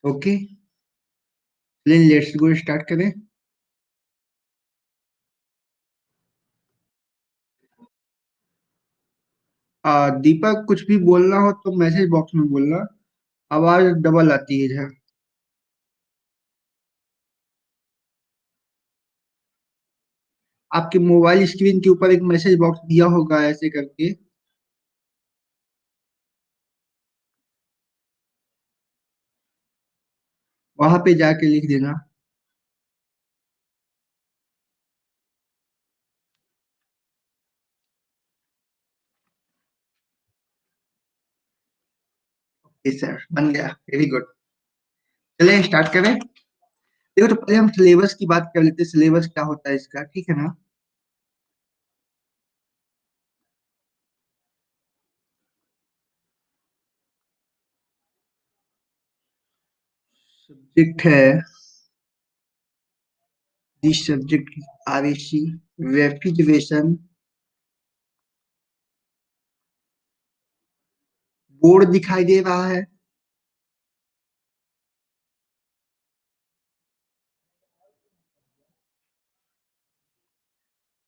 Okay, let's go start करें। दीपक, कुछ भी बोलना हो तो मैसेज बॉक्स में बोलना। आवाज डबल आती है इधर। आपके मोबाइल स्क्रीन के ऊपर एक मैसेज बॉक्स दिया होगा ऐसे करके। वहां पे जाके लिख देना। यस सर, बन गया, वेरी गुड। चलिए स्टार्ट करें। देखो, तो पहले हम सिलेबस की बात कर लेते हैं। सिलेबस क्या होता है इसका, ठीक है ना। सब्जेक्ट है, this subject RAC, refrigeration. Board दिखाई दे रहा है।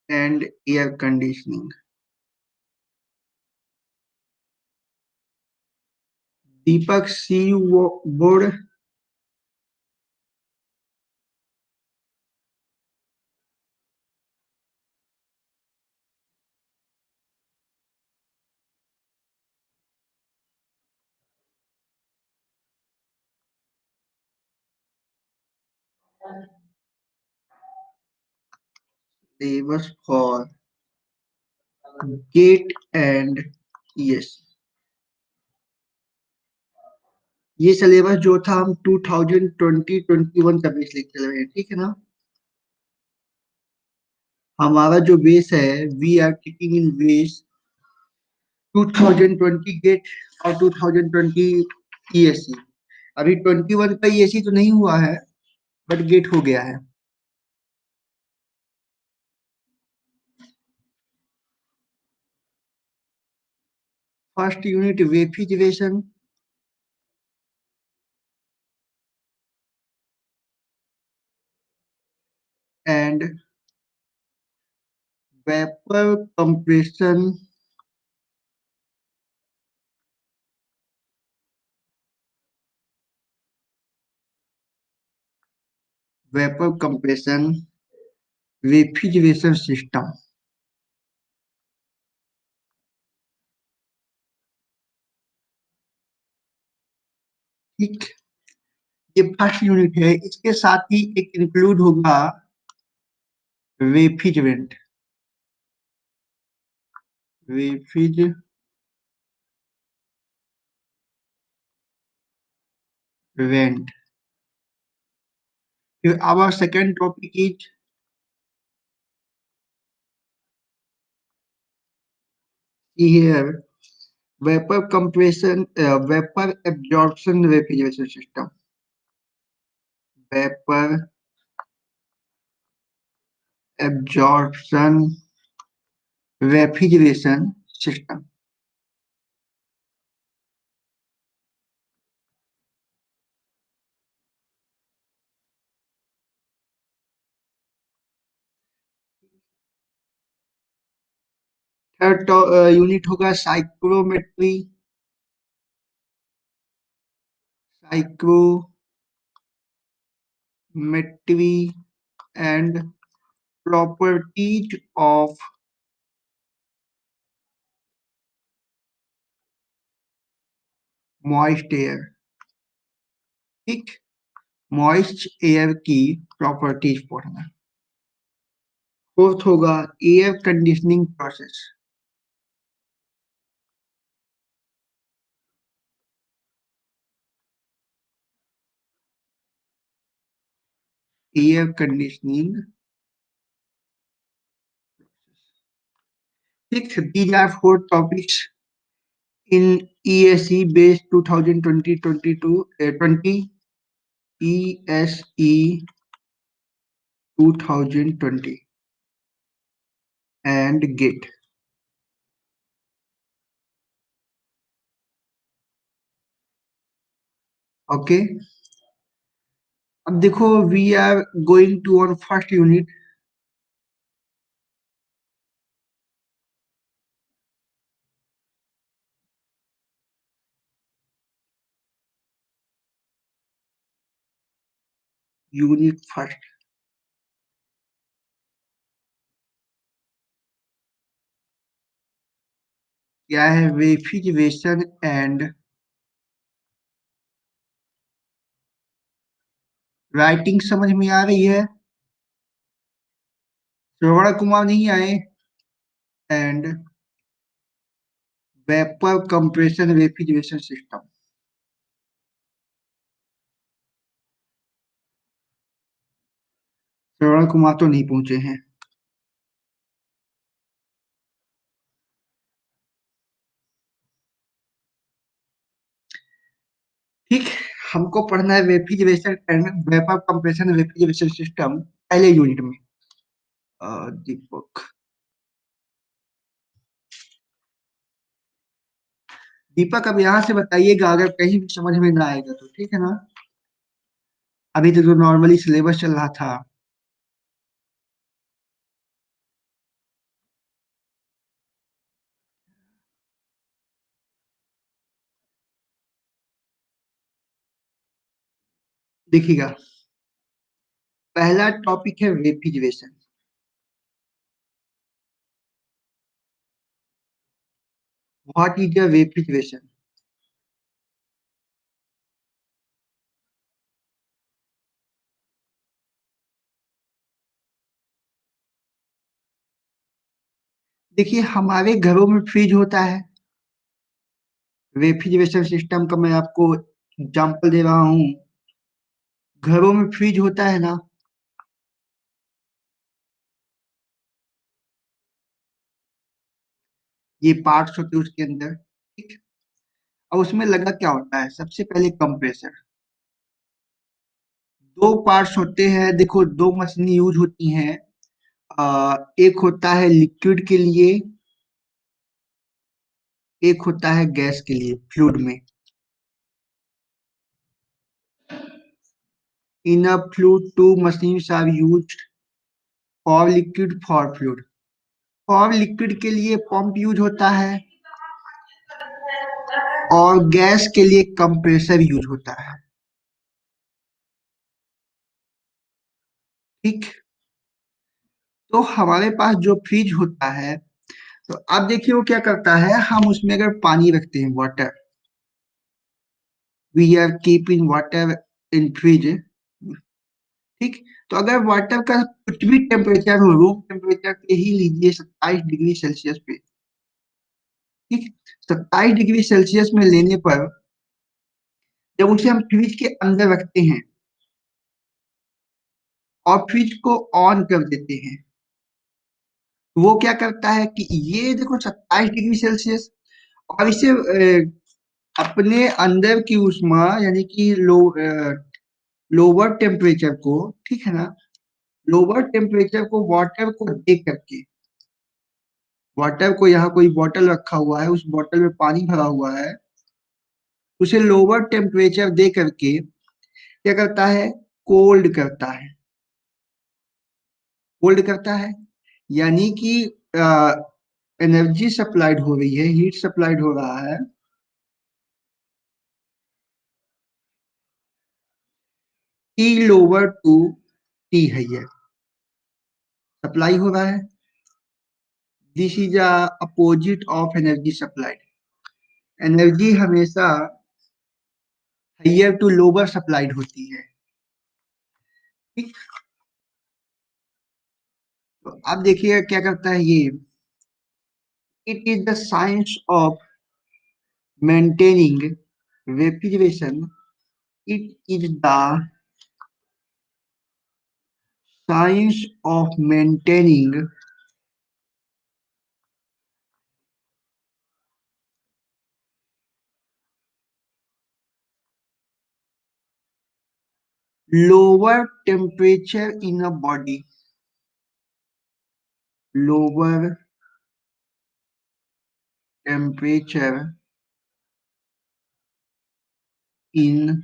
And air conditioning. Deepak, see board. Syllabus for GATE and yes, ये सिलेबस जो था हम 2020-21 का बेस लिख चल रहे हैं, ठीक है ना। हमारा जो बेस है, we are taking in base 2020 GATE और 2020 ईएससी। अभी 21 का ईएससी तो नहीं हुआ है, बट गेट हो गया है। First unit refrigeration and vapour compression, vapour compression refrigeration system. ठीक, ये फर्स्ट यूनिट है। इसके साथ ही एक इंक्लूड होगा refrigerant, refrigerant. Our second topic is here vapor compression, vapor absorption refrigeration system, vapor absorption refrigeration system. Third unit होगा psychrometry, psychrometry and properties of moist air. ठीक, moist air की properties पढ़ना। Fourth होगा air conditioning process, air conditioning. Six, these are four topics in ESE based 2020-22 20 ESE 2020 and GATE. Okay, अब देखो, we are going to on first unit. Unit first क्या है? Refrigeration and writing समझ में आ रही है? श्रवण कुमार नहीं आए? And vapour compression refrigeration system. Shravan Kumar तो नहीं पहुंचे हैं। ठीक। हमको पढ़ना है refrigeration and vapour compression refrigeration system पहले यूनिट में। दीपक। दीपक अब यहाँ से बताइएगा अगर कहीं भी समझ में ना आएगा तो, ठीक है ना? अभी तक तो नॉर्मली सिलेबस चल रहा था। देखिएगा, पहला टॉपिक है refrigeration. What is the refrigeration? देखिए, हमारे घरों में फ्रिज होता है। रेफ्रिजरेशन सिस्टम का मैं आपको एग्जांपल दे रहा हूँ। घरों में फ्रिज होता है ना? ये पार्ट्स होते हैं उसके अंदर, ठीक। और उसमें लगा क्या होता है? सबसे पहले कंप्रेसर। दो पार्ट्स होते हैं, देखो, दो मशीन यूज होती हैं। एक होता है लिक्विड के लिए, एक होता है गैस के लिए, फ्लूइड में। In a fluid two machines are used, for liquid for fluid. For liquid के लिए पंप यूज होता है, और गैस के लिए कंप्रेसर यूज होता है, ठीक। तो हमारे पास जो फ्रिज होता है, तो अब देखिए वो क्या करता है, हम उसमें अगर पानी रखते हैं, water, we are keeping water in fridge, ठीक। तो अगर वाटर का कुछ भी टेम्परेचर हो, रूम टेम्परेचर पे ही लीजिए, 27 डिग्री सेल्सियस पे, ठीक। 27 डिग्री सेल्सियस में लेने पर जब उसे हम फ्रिज के अंदर रखते हैं और फ्रिज को ऑन कर देते हैं, तो वो क्या करता है कि ये देखो 27 डिग्री सेल्सियस, और इसे अपने अंदर की ऊष्मा, यानी कि लोअर टेम्परेचर को, ठीक है ना, लोअर टेम्परेचर को वाटर को दे करके, वाटर को, यहाँ कोई बॉटल रखा हुआ है, उस बॉटल में पानी भरा हुआ है, उसे लोअर टेम्परेचर दे करके क्या करता है? कोल्ड करता है। कोल्ड करता है यानी कि एनर्जी सप्लाइड हो रही है, हीट सप्लाइड हो रहा है। टी लोअर टू टी है, ये सप्लाई हो रहा है। This is opposite of energy supplied. Energy हमेशा हाइयर टू लोअर सप्लाइड होती है, ठीक। तो अब देखिए क्या करता है ये। It is the science of maintaining refrigeration. It is the science of maintaining lower temperature in a body, lower temperature in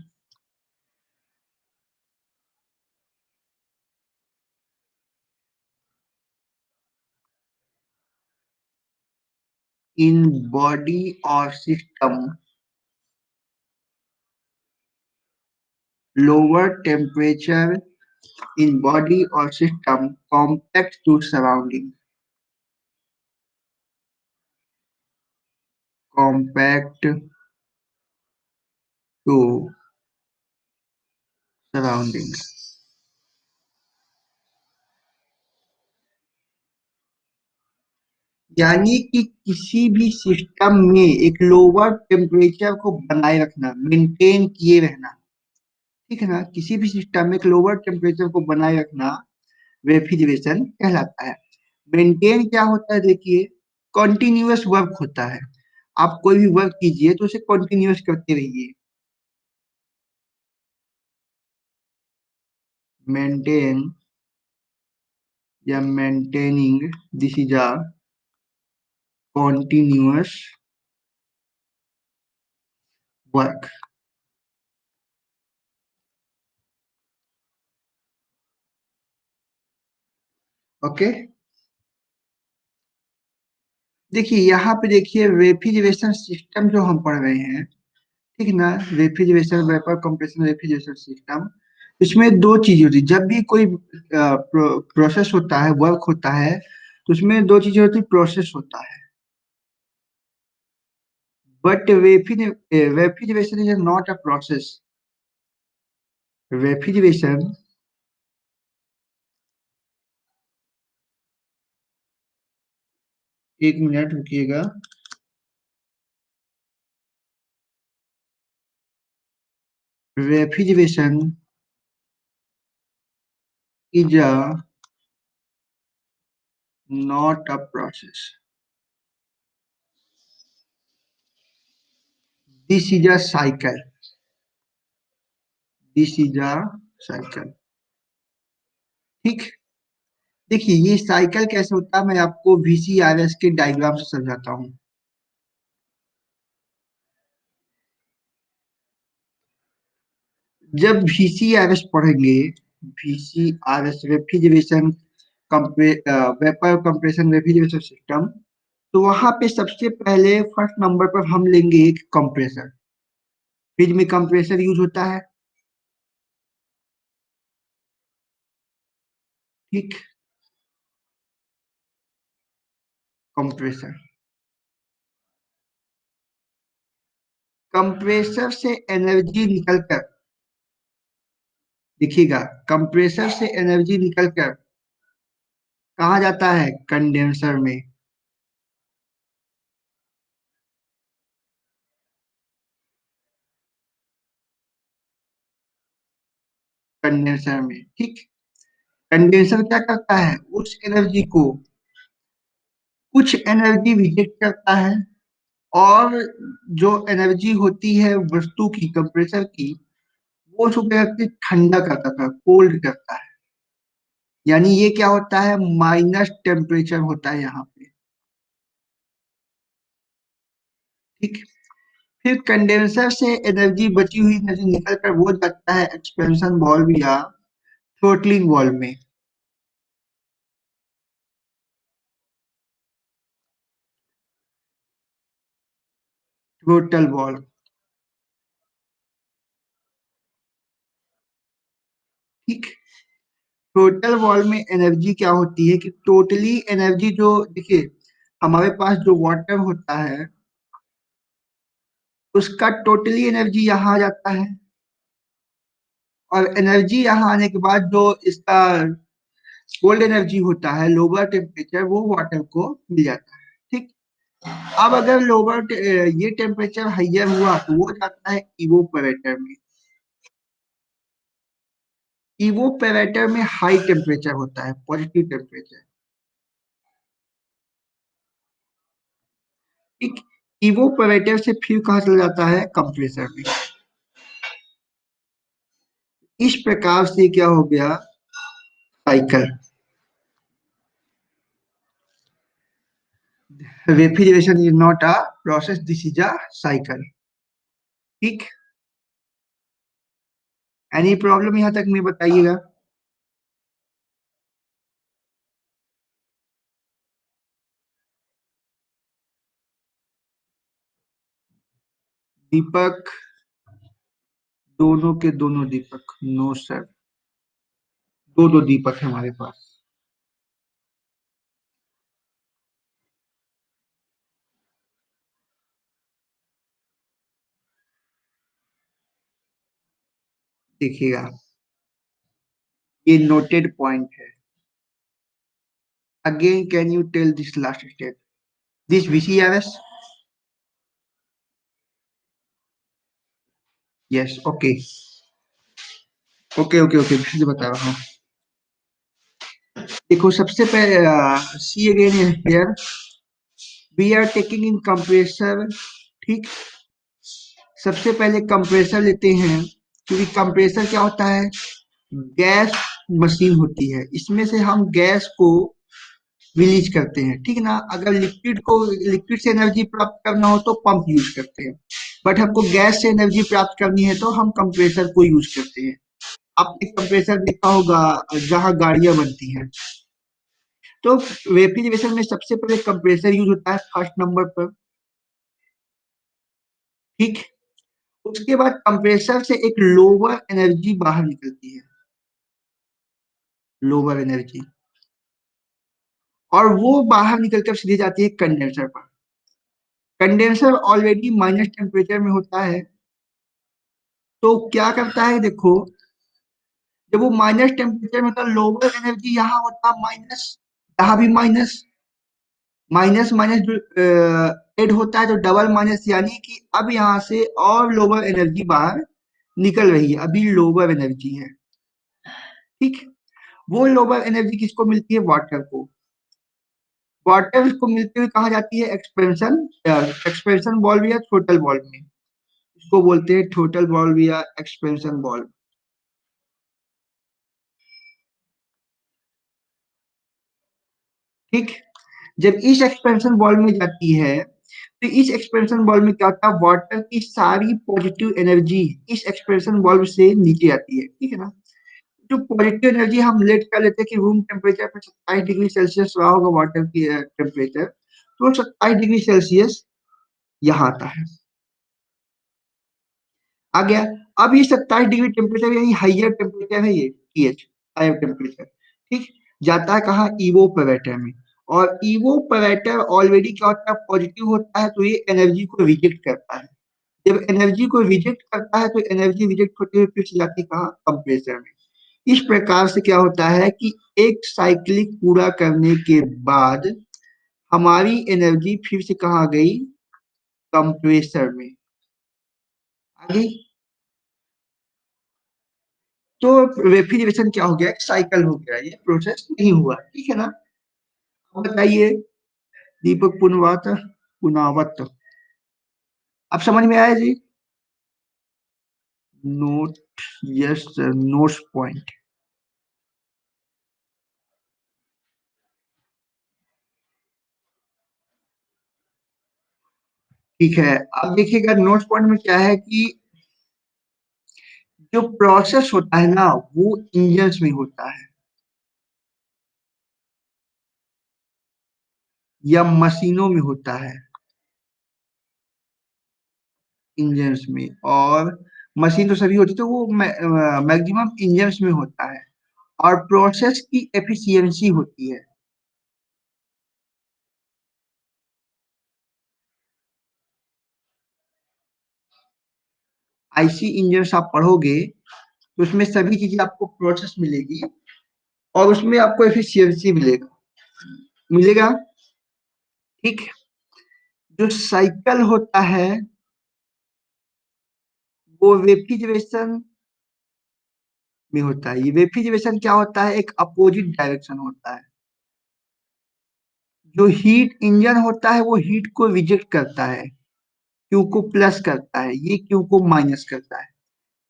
in body or system, lower temperature in body or system compact to surrounding, compact to surroundings। यानी कि किसी भी system में एक lower temperature को बनाए रखना, maintain किए रहना, ठीक है ना, किसी भी सिस्टम में एक लोअर टेम्परेचर को बनाए रखना रेफ्रिजरेशन कहलाता है। मेंटेन क्या होता है, देखिए, कॉन्टिन्यूअस वर्क होता है। आप कोई भी वर्क कीजिए तो उसे कॉन्टिन्यूअस करते रहिए। मेंटेन या maintaining, this is a continuous work. Okay, देखिए यहाँ पे देखिए रेफ्रिजरेशन सिस्टम जो हम पढ़ रहे हैं, ठीक है ना, refrigeration, vapour compression refrigeration system, इसमें दो चीजें होती है। जब भी कोई प्रोसेस होता है, वर्क होता है, तो उसमें दो चीजें होती है, प्रोसेस होता है। But refrigeration is not a process. Refrigeration, एक मिनट रुकिएगा। Refrigeration is a not a process, this is a cycle, this is a cycle. ठीक, देखिए ये साइकिल कैसे होता है, मैं आपको वीसीआरएस के डायग्राम से समझाता हूँ। जब वीसीआरएस पढ़ेंगे, VCRS refrigeration vapour compression refrigeration system, तो वहां पे सबसे पहले फर्स्ट नंबर पर हम लेंगे एक कंप्रेसर। फ्रिज में कंप्रेसर यूज होता है, ठीक, कंप्रेसर। कंप्रेसर से एनर्जी निकलकर, देखिएगा, कंप्रेसर से एनर्जी निकलकर कहाँ जाता है, कंडेंसर में। कंडेंसर में, ठीक। कंडेंसर क्या करता है, उस एनर्जी को, कुछ एनर्जी रिजेक्ट करता है, और जो एनर्जी होती है वस्तु की, कंप्रेसर की, वो उसको क्या करती है, ठंडा करता था, कोल्ड करता है। यानी ये क्या होता है, माइनस टेम्परेचर होता है यहाँ पे, ठीक। फिर कंडेंसर से एनर्जी, बची हुई एनर्जी निकल कर वो जाता है एक्सपेंशन वाल्व या थ्रोटलिंग वाल्व में, थ्रोटल वाल्व, ठीक। टोटल वॉल्यूम में एनर्जी क्या होती है कि टोटली एनर्जी जो, देखिए, हमारे पास जो वाटर होता है उसका टोटली एनर्जी यहाँ आ जाता है, और एनर्जी यहाँ आने के बाद जो इसका कोल्ड एनर्जी होता है, लोअर टेम्परेचर, वो वाटर को मिल जाता है, ठीक। अब अगर लोअर ये टेम्परेचर हाइयर हुआ तो वो जाता है इवोपरेटर में। इवोपरेटर में हाई टेम्परेचर होता है, पॉजिटिव टेम्परेचर, ठीक। इवोपरेटर से फिर कहाँ चला जाता है, कंप्रेसर में। इस प्रकार से क्या हो गया, cycle. Refrigeration is not a process, this is a cycle, ठीक। एनी प्रॉब्लम यहाँ तक में बताइएगा। दीपक, दोनों के दोनों दीपक, नो सर, दो दो दीपक है हमारे पास। देखिएगा, ये नोटेड पॉइंट है। Again can you tell this last step, this VCRS? Yes, okay okay okay okay, फिर से बता रहा हूँ। देखो सबसे पहले see again here, we are taking in compressor, ठीक। सबसे पहले कंप्रेसर लेते हैं, क्योंकि कंप्रेसर क्या होता है, गैस मशीन होती है, इसमें से हम गैस को रिलीज करते हैं, ठीक ना। अगर लिक्विड से एनर्जी प्राप्त करना हो तो पंप यूज करते हैं, बट हमको गैस से एनर्जी प्राप्त करनी है तो हम कंप्रेसर को यूज करते हैं। आपने कंप्रेसर देखा होगा जहां गाड़ियां बनती हैं, तो रेफ्रिजरेशन में सबसे पहले कंप्रेसर यूज होता है फर्स्ट नंबर पर, ठीक। उसके बाद कंप्रेसर से एक लोअर एनर्जी बाहर निकलती है, लोअर एनर्जी, और वो बाहर निकलकर सीधे जाती है कंडेंसर पर। कंडेंसर ऑलरेडी माइनस टेम्परेचर में होता है, तो क्या करता है देखो, जब वो माइनस टेम्परेचर में होता है, लोअर एनर्जी यहाँ होता है माइनस, यहाँ भी माइनस, माइनस माइनस जो एड होता है तो डबल माइनस, यानी कि अब यहाँ से और लोअर एनर्जी बाहर निकल रही है, अभी लोअर एनर्जी है, ठीक। वो लोअर एनर्जी किसको मिलती है, वाटर को। वाटर को मिलते हुए कहा जाती है एक्सपेंशन, एक्सपेंशन बॉल्व या टोटल बॉल्व में, इसको बोलते हैं टोटल बॉल्व या एक्सपेंशन बॉल्व, ठीक। जब इस एक्सपेंशन बॉल्व में जाती है, तो इस एक्सपेंशन बॉल्व में क्या होता है, वाटर की सारी पॉजिटिव एनर्जी इस एक्सपेंशन बॉल्व से नीचे आती है, ठीक है ना। जो पॉजिटिव एनर्जी हम लेट कर लेते हैं कि रूम टेम्परेचर पर 27 डिग्री सेल्सियस रहा होगा वाटर की टेम्परेचर, तो 27 डिग्री सेल्सियस यहाँ आता है, आ गया। अब ये 27 डिग्री टेम्परेचर यानी हाइयर टेम्परेचर है, ये TH, हायर टेम्परेचर, ठीक। जाता है कहाँ, इवोपरेटर में, और इवोपरेटर ऑलरेडी क्या होता है, पॉजिटिव होता है, तो ये एनर्जी को रिजेक्ट करता है। जब एनर्जी को रिजेक्ट करता है तो एनर्जी रिजेक्ट होते हुए फिर से जाती है कहाँ, कंप्रेसर में। इस प्रकार से क्या होता है कि एक साइक्लिक पूरा करने के बाद हमारी एनर्जी फिर से कहाँ गई, कंप्रेसर में आ गई। तो रेफ्रिजरेशन क्या हो गया, एक साइकिल हो गया, ये प्रोसेस नहीं हुआ, ठीक है ना। अब बताइए दीपक पुनवात पुनावत, अब समझ में आया जी। Note, yes sir, notes point, ठीक है। अब देखिएगा नोट्स पॉइंट में क्या है कि जो प्रोसेस होता है ना वो इंजन्स में होता है या मशीनों में होता है, इंजन्स में, और मशीन तो सभी होती है, तो वो मैक्सिमम इंजन्स में होता है, और प्रोसेस की एफिशिएंसी होती है। आईसी इंजन्स आप पढ़ोगे तो उसमें सभी चीजें आपको प्रोसेस मिलेगी, और उसमें आपको एफिशिएंसी मिलेगा, मिलेगा, ठीक। जो साइकिल होता है वो रेफ्रिजरेशन में होता है। ये रेफ्रिजरेशन क्या होता है, एक अपोजिट डायरेक्शन होता है। जो हीट इंजन होता है वो हीट को रिजेक्ट करता है, क्यू को प्लस करता है, ये क्यू को माइनस करता है,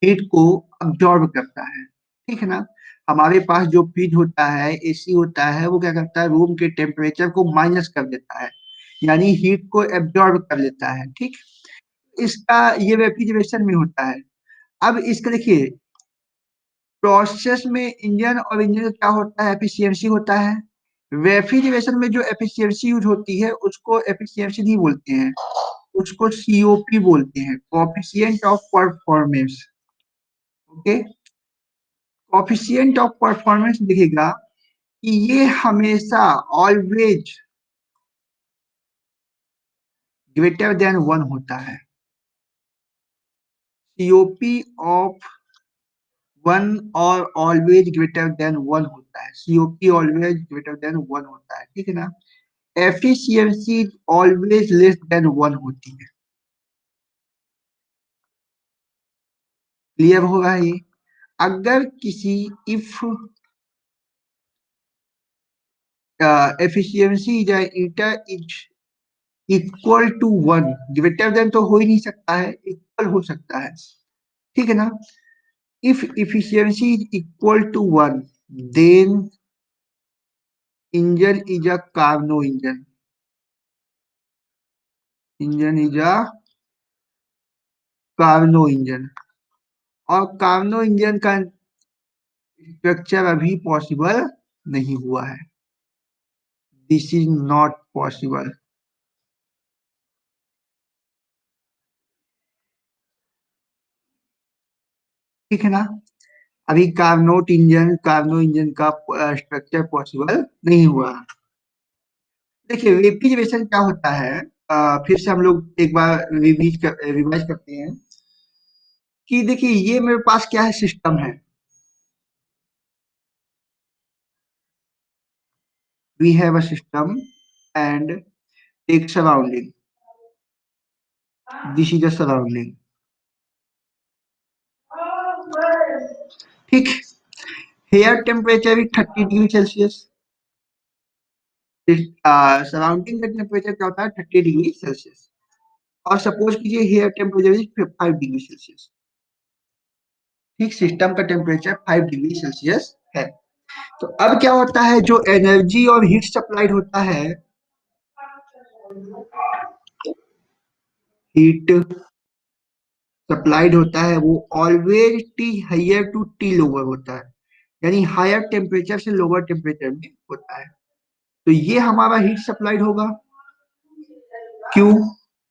हीट को अब्जॉर्ब करता है, ठीक है ना। हमारे पास जो फ्रिज होता है, एसी होता है, वो क्या करता है, रूम के टेम्परेचर को माइनस कर देता है, यानी हीट को एब्जॉर्ब कर लेता है, ठीक। इसका ये रेफ्रिजरेशन में होता है। अब इसका देखिए, प्रोसेस में इंजन और इंजन का क्या होता है, एफिशिएंसी होता है। रेफ्रिजरेशन में जो एफिशिएंसी यूज होती है उसको एफिशिएंसी नहीं बोलते हैं, उसको सीओपी बोलते हैं, coefficient of performance. Okay, coefficient of performance दिखेगा कि ये हमेशा ऑलवेज ग्रेटर देन 1 होता है। सीओपी ऑफ 1 और ऑलवेज ग्रेटर देन 1 होता है, सीओपी ऑलवेज ग्रेटर देन 1 होता है, ठीक है ना। एफिशिएंसी ऑलवेज लेस देन 1 होती है। क्लियर होगा ये। अगर किसी if efficiency is equal to 1, greater than तो हो ही नहीं सकता है, इक्वल हो सकता है, ठीक है ना। If efficiency is equal to 1, then engine is a Carnot engine. Engine is a Carnot engine. और कार्नो इंजन का स्ट्रक्चर अभी पॉसिबल नहीं हुआ है। दिस इज नॉट पॉसिबल, ठीक है ना। अभी कार्नो इंजन का स्ट्रक्चर पॉसिबल नहीं हुआ है। देखिए रेफ्रिजरेशन क्या होता है, फिर से हम लोग एक बार रिवाइज करते हैं कि देखिए ये मेरे पास क्या है, सिस्टम है। We have a system and एक surrounding. This is the surrounding. ठीक, here temperature is 30 degree Celsius. Surrounding का टेम्परेचर क्या होता है, 30 डिग्री सेल्सियस। और सपोज कीजिए here temperature is 5 degree Celsius. ठीक, सिस्टम का टेम्परेचर 5 डिग्री सेल्सियस है। तो अब क्या होता है, जो एनर्जी और हीट सप्लाइड होता है, हीट सप्लाइड होता है, वो always T higher to T lower होता है, यानी हायर टेम्परेचर से लोअर टेम्परेचर में होता है। तो ये हमारा हीट सप्लाइड होगा, क्यू।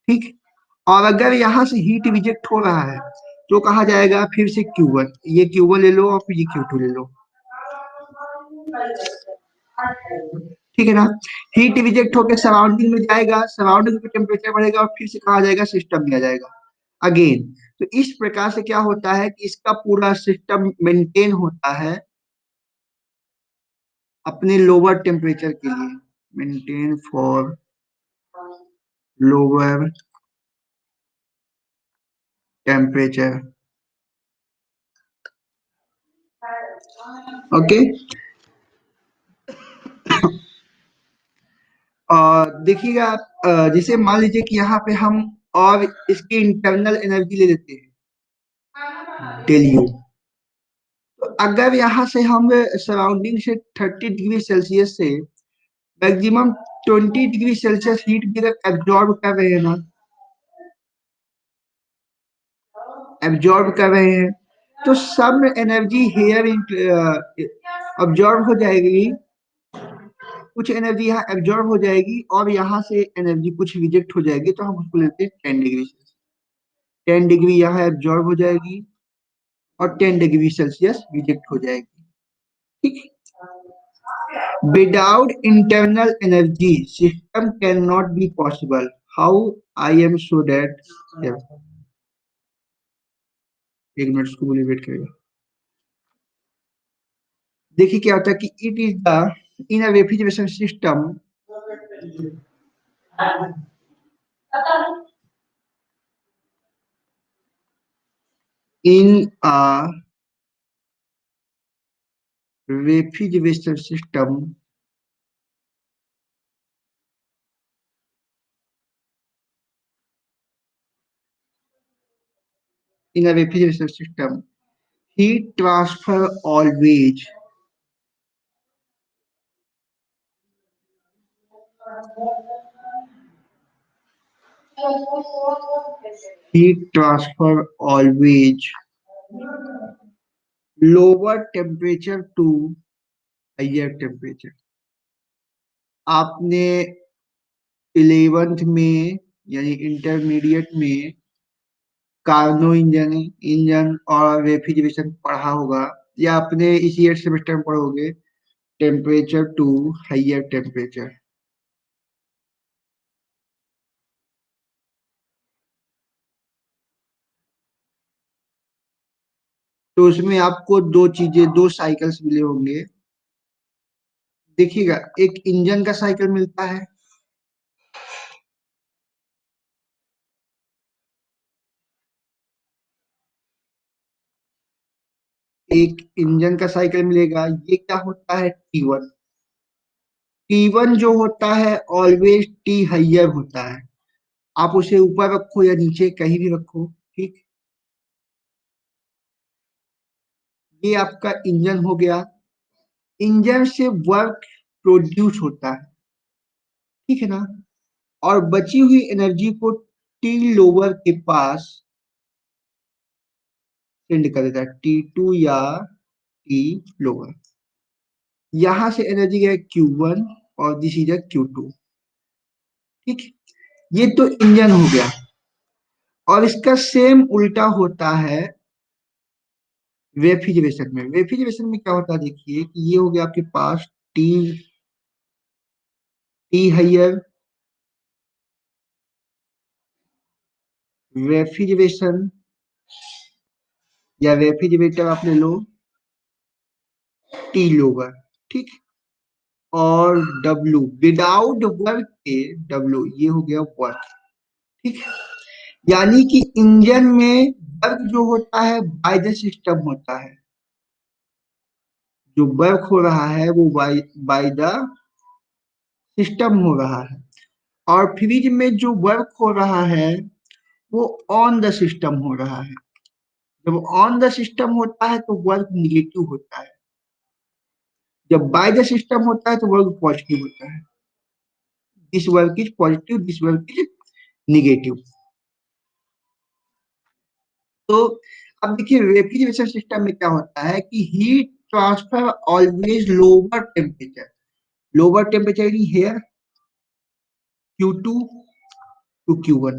ठीक, और अगर यहाँ से हीट रिजेक्ट हो रहा है तो कहा जाएगा फिर से Q1, ये Q1 ले लो और फिर ये Q2 ले लो, ठीक है ना। हीट रिजेक्ट होकर सराउंडिंग में जाएगा, सराउंडिंग का टेम्परेचर बढ़ेगा और फिर से कहा जाएगा सिस्टम में आ जाएगा अगेन। तो इस प्रकार से क्या होता है कि इसका पूरा सिस्टम मेंटेन होता है अपने लोअर टेम्परेचर के लिए, maintain for lower temperature. Okay, देखिएगा जैसे मान लीजिए कि यहाँ पे हम और इसकी इंटरनल एनर्जी ले लेते हैं डेल यू। तो अगर यहाँ से हम सराउंडिंग से 30 डिग्री सेल्सियस से मैक्सिमम 20 डिग्री सेल्सियस हीट भी एब्जॉर्ब कर रहे हैं ना, एब्जॉर्ब कर रहे हैं, तो सम एनर्जी हेयर अब्जॉर्ब हो जाएगी, कुछ एनर्जी यहाँ एब्जॉर्ब हो जाएगी और यहाँ से एनर्जी कुछ रिजेक्ट हो जाएगी, तो हम उसको लेते हैं 10 डिग्री। 10 डिग्री यहाँ एब्जॉर्ब हो जाएगी और 10 डिग्री सेल्सियस रिजेक्ट हो जाएगी। ठीक, without internal energy system can not be possible. How, I am so that, एक मिनट उसको बोलिए, वेट करेगा। देखिए क्या होता है कि it is the in a refrigeration system, in a refrigeration system, in a refrigeration system, heat transfer always heat transfer always lower temperature to higher temperature। आपने 11th में यानी इंटरमीडिएट में कार्नो इंजन इंजन और refrigeration पढ़ा होगा, या अपने इसी 8 सेमेस्टर में पढ़ोगे, टेम्परेचर टू हाइयर टेम्परेचर। तो उसमें आपको दो चीजें, दो साइकिल्स मिले होंगे। देखिएगा, एक इंजन का साइकिल मिलता है, एक इंजन का साइकिल मिलेगा। ये क्या होता है? T1। T1 जो होता है ऑलवेज टी हाइयर होता है। आप उसे ऊपर रखो या नीचे कहीं भी रखो, ठीक। ये आपका इंजन हो गया। इंजन से वर्क प्रोड्यूस होता है, ठीक है ना। और बची हुई एनर्जी को टी लोअर के पास सेंड कर देता है, T2 या टी लोअर। यहां से एनर्जी है Q1 और दिस इज Q2, ठीक। ये तो इंजन हो गया। और इसका सेम उल्टा होता है रेफ्रिजरेशन में। रेफ्रिजरेशन में क्या होता है, देखिए कि ये हो गया आपके पास टी टी हाइयर रेफ्रिजरेशन, या रेफ्रिजरेटर आप ले लो टी लोअर, ठीक। और डब्ल्यू विदाउट वर्क के डब्ल्यू, ये हो गया वर्क, ठीक। यानी कि इंजन में वर्क जो होता है बाय द सिस्टम होता है। जो वर्क हो रहा है वो बाय बाय द सिस्टम हो रहा है। और फ्रिज में जो वर्क हो रहा है वो ऑन द सिस्टम हो रहा है। जब ऑन द सिस्टम होता है तो वर्क निगेटिव होता है, जब बाय द सिस्टम होता है तो वर्क पॉजिटिव होता है। This work is positive, this work is negative. तो अब देखिए रेफ्रिजरेशन सिस्टम में क्या होता है कि heat transfer always lower temperature, lower temperature here Q2 to Q1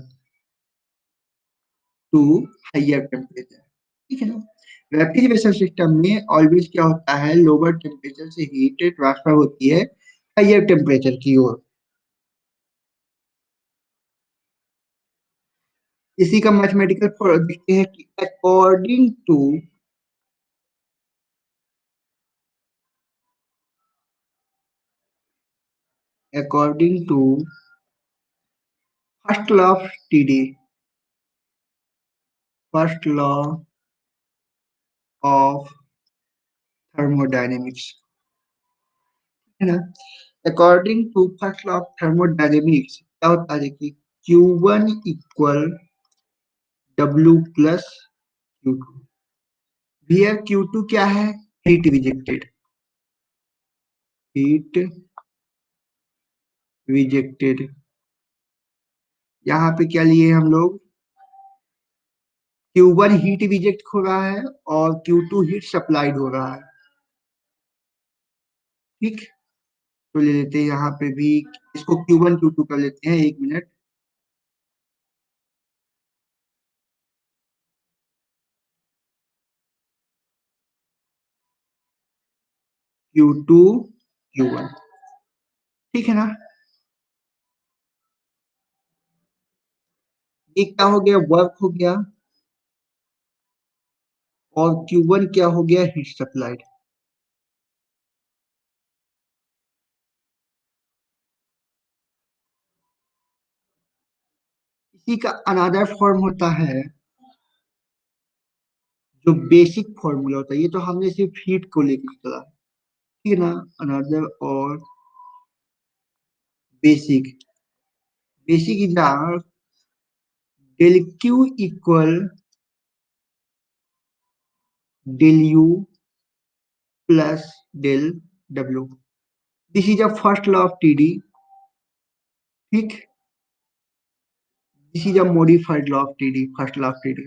to higher temperature, ठीक है ना। रेफ्रिजरेशन सिस्टम में ऑलवेज क्या होता है, लोअर टेम्परेचर से हीट ट्रांसफर होती है हाइयर टेम्परेचर की ओर। इसी का मैथमेटिकल फॉर्मूला देखते हैं कि according to first law of TD, first law of thermodynamics, है ना। According to first law of thermodynamics क्या होता है, देखिए Q1 equal W plus Q2। Here Q2 क्या है? Heat rejected, heat rejected. यहाँ पे क्या लिए हम लोग? Q1 हीट रिजेक्ट हो रहा है और Q2 हीट सप्लाइड हो रहा है, ठीक। तो ले लेते हैं यहाँ पे भी, इसको Q1 Q2 कर लेते हैं, 1 मिनट। Q2 Q1, ठीक है ना। ये क्या हो गया? वर्क हो गया। और Q1 क्या हो गया? Heat supplied. इसी का अनदर फॉर्म होता है, जो बेसिक फॉर्मूला होता है। ये तो हमने सिर्फ हीट को लेकर चला, ठीक है ना। अनदर और basic, basic is del Q equal del U plus del W. This is a first law of TD, ठीक। This is a modified law of TD, first law of TD.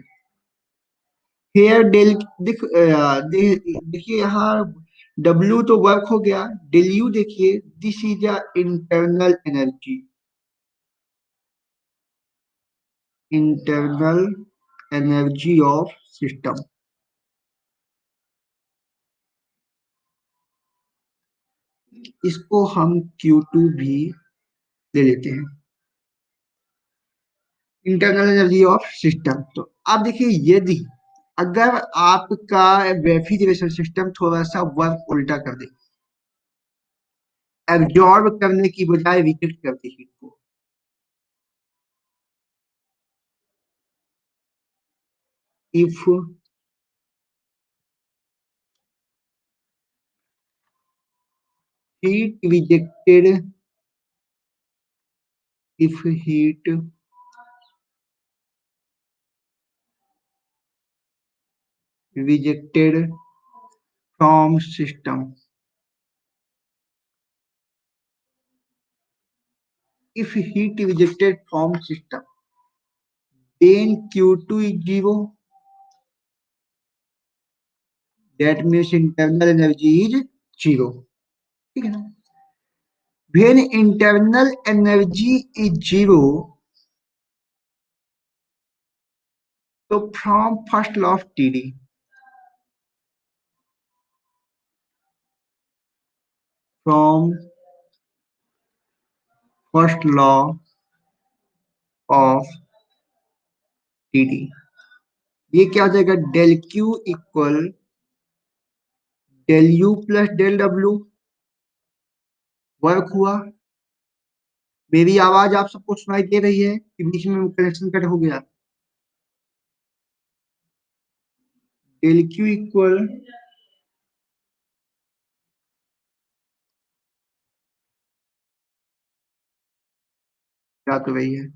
Here del देखिए यहाँ W तो work हो गया, del U देखिए, this is a internal energy, internal energy of system. इसको हम Q2 भी ले लेते हैं, इंटरनल एनर्जी ऑफ सिस्टम। तो आप देखिए, यदि अगर आपका रेफ्रिजरेशन सिस्टम थोड़ा सा वर्क उल्टा कर दे, एब्जॉर्ब करने की बजाय रिजेक्ट कर दे हीट को, if heat rejected if heat rejected from system, if heat rejected from system, then Q2 is zero. That means internal energy is zero. ठीक है ना? When internal energy is zero, so from first law of TD, from first law of TD, ये क्या हो जाएगा? Del Q equal del U plus del W. Work हुआ। मेरी आवाज आप सबको सुनाई दे रही है कि बीच में कनेक्शन कट हो गया? डेल क्यू इक्वल क्या तो वही है,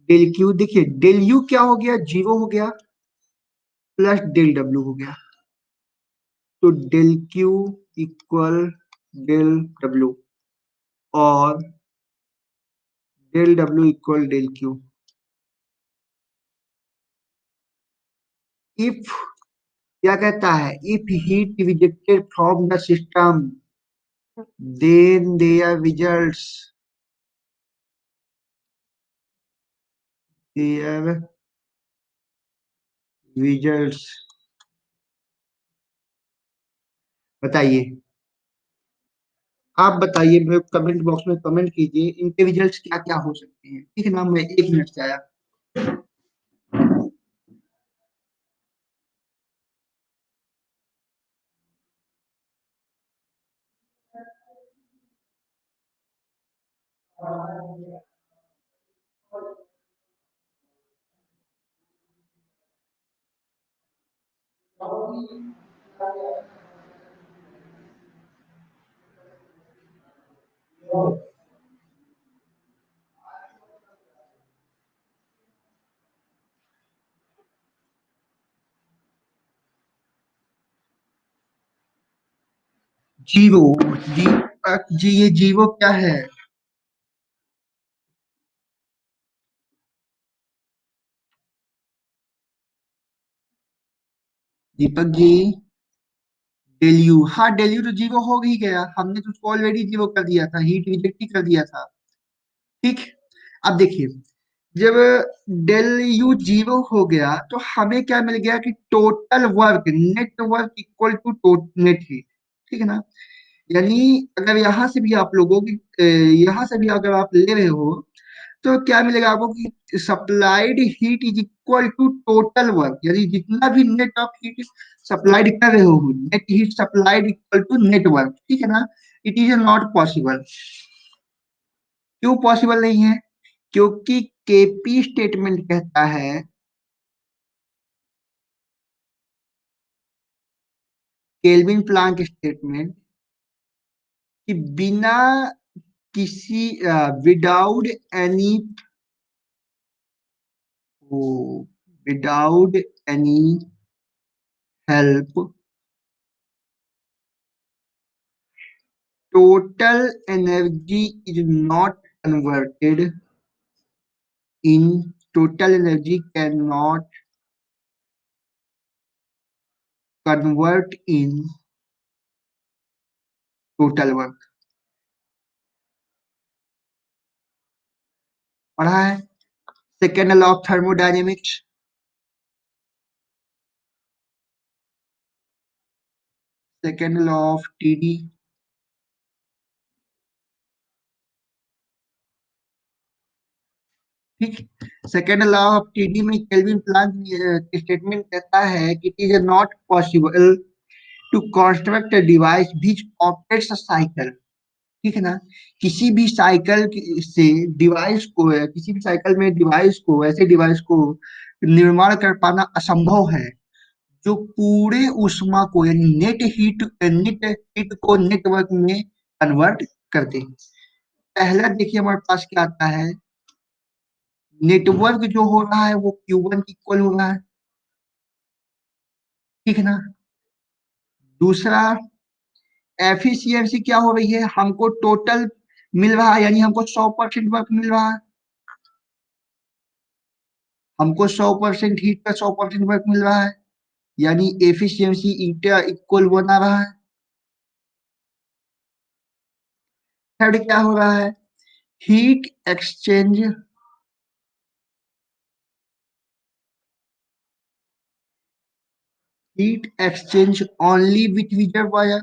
डेल क्यू। देखिए डेल यू क्या हो गया? जीरो हो गया, प्लस डेल डब्ल्यू हो गया। तो del Q equal del W और del W equal del Q. If क्या कहता है? If heat rejected from the system, then there results, there results, बताइए। आप बताइए, मेरे कमेंट बॉक्स में कमेंट कीजिए, इनके रिजल्ट्स क्या क्या हो सकते हैं। ठीक है ना? मैं 1 मिनट से आया। जीरो। जी, जी ये जीरो क्या है? दीपक जी, डेल्यू। हाँ, डेल्यू तो जीरो हो ही गया, हमने तो उसको ऑलरेडी जीरो कर दिया था, हीट रिजेक्ट ही कर दिया था। ठीक। अब देखिए, जब डेल यू जीरो हो गया तो हमें क्या मिल गया कि total work, net work equal to net heat. ठीक है ना? यानी अगर यहाँ से भी आप लोगों की यहाँ से भी अगर आप ले रहे हो, तो क्या मिलेगा आपको कि supplied heat is equal to total work, यानी जितना भी नेट ऑफ हीट सप्लाइड कर रहे हो, net heat supplied equal to net work. ठीक है ना? It is not possible. क्यों पॉसिबल नहीं है? क्योंकि केपी स्टेटमेंट कहता है, केल्विन प्लांक स्टेटमेंट, कि बिना किसी without any without any help, total energy is not converted in, total energy cannot convert in total work। पढ़ा है। Second law of thermodynamics, second law of TD, ठीक। Second law of TD में Kelvin Planck statement कहता है कि it is not possible to construct a device which operates a cycle, ठीक है ना। किसी भी साइकिल से डिवाइस को, किसी भी साइकिल में डिवाइस को, ऐसे डिवाइस को निर्माण कर पाना असंभव है जो पूरे ऊष्मा को यानी नेट हीट को नेटवर्क में कन्वर्ट कर दे। पहला देखिए हमारे पास क्या आता है, नेटवर्क जो हो रहा है वो Q1 इक्वल हो रहा है, ठीक है ना। दूसरा, एफिशिएंसी क्या हो रही है, हमको टोटल मिल रहा है यानी हमको 100% वर्क मिल रहा है, हमको 100% हीट का 100% वर्क मिल रहा है, यानी एफिशिएंसी ईटा इक्वल बना रहा है। थर्ड क्या हो रहा है, heat exchange, heat exchange only with reservoir,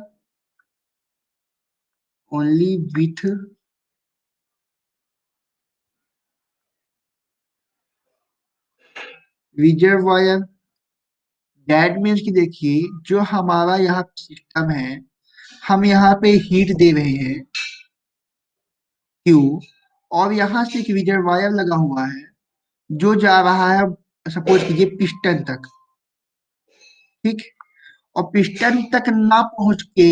only with reservoir. That means कि देखिए जो हमारा यहाँ सिस्टम है, हम यहाँ पे हीट दे रहे हैं क्यू, और यहाँ से एक रिजर्वायर लगा हुआ है जो जा रहा है सपोज कीजिए पिस्टन तक, ठीक। और पिस्टन तक ना पहुंच के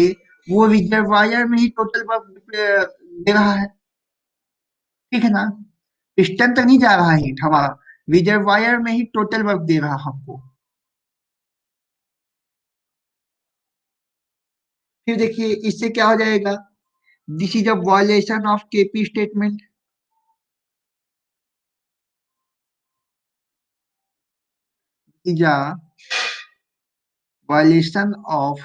वो रिजर्वायर में ही टोटल वर्क दे रहा है, ठीक है ना। पिस्टन तक नहीं जा रहा है हीट हमारा, रिजर्वायर में ही टोटल वर्क दे रहा हमको। फिर देखिए इससे क्या हो जाएगा, this is a violation of KP statement, is a violation of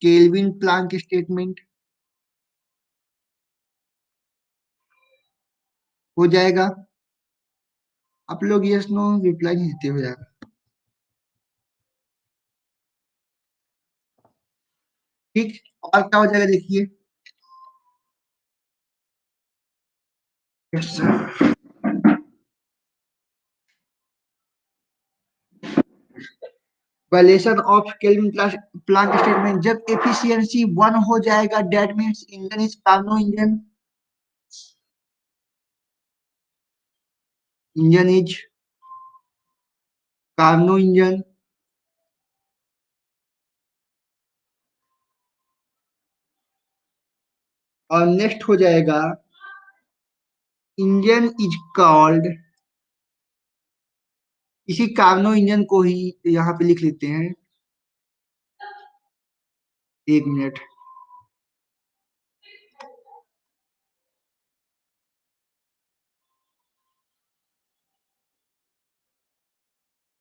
Kelvin Planck statement, हो जाएगा। आप लोग यस नो रिप्लाई नहीं देते, हो जाएगा, ठीक। और क्या हो जाएगा देखिए, yes sir, violation of Kelvin Planck statement, जब एफिशिएंसी 1 हो जाएगा that means engine is Carnot engine, engine is Carnot engine. और नेक्स्ट हो जाएगा इंजन इज कॉल्ड, इसी कार्नो इंजन को ही यहाँ पे लिख लेते हैं, एक मिनट।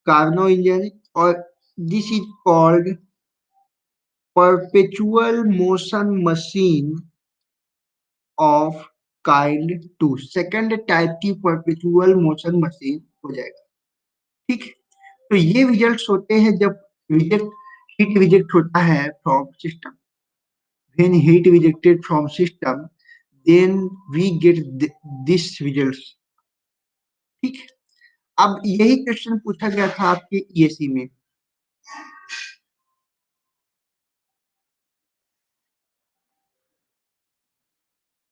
कार्नो इंजन, और this is called perpetual motion machine of kind two, second type की परपेचुअल मोशन मशीन हो जाएगा, ठीक। तो ये रिजल्ट्स होते हैं जब रिजेक्ट हीट रिजेक्ट होता है from system, when heat rejected from system then we get this results, ठीक। अब यही क्वेश्चन पूछा गया था आपके ईएससी में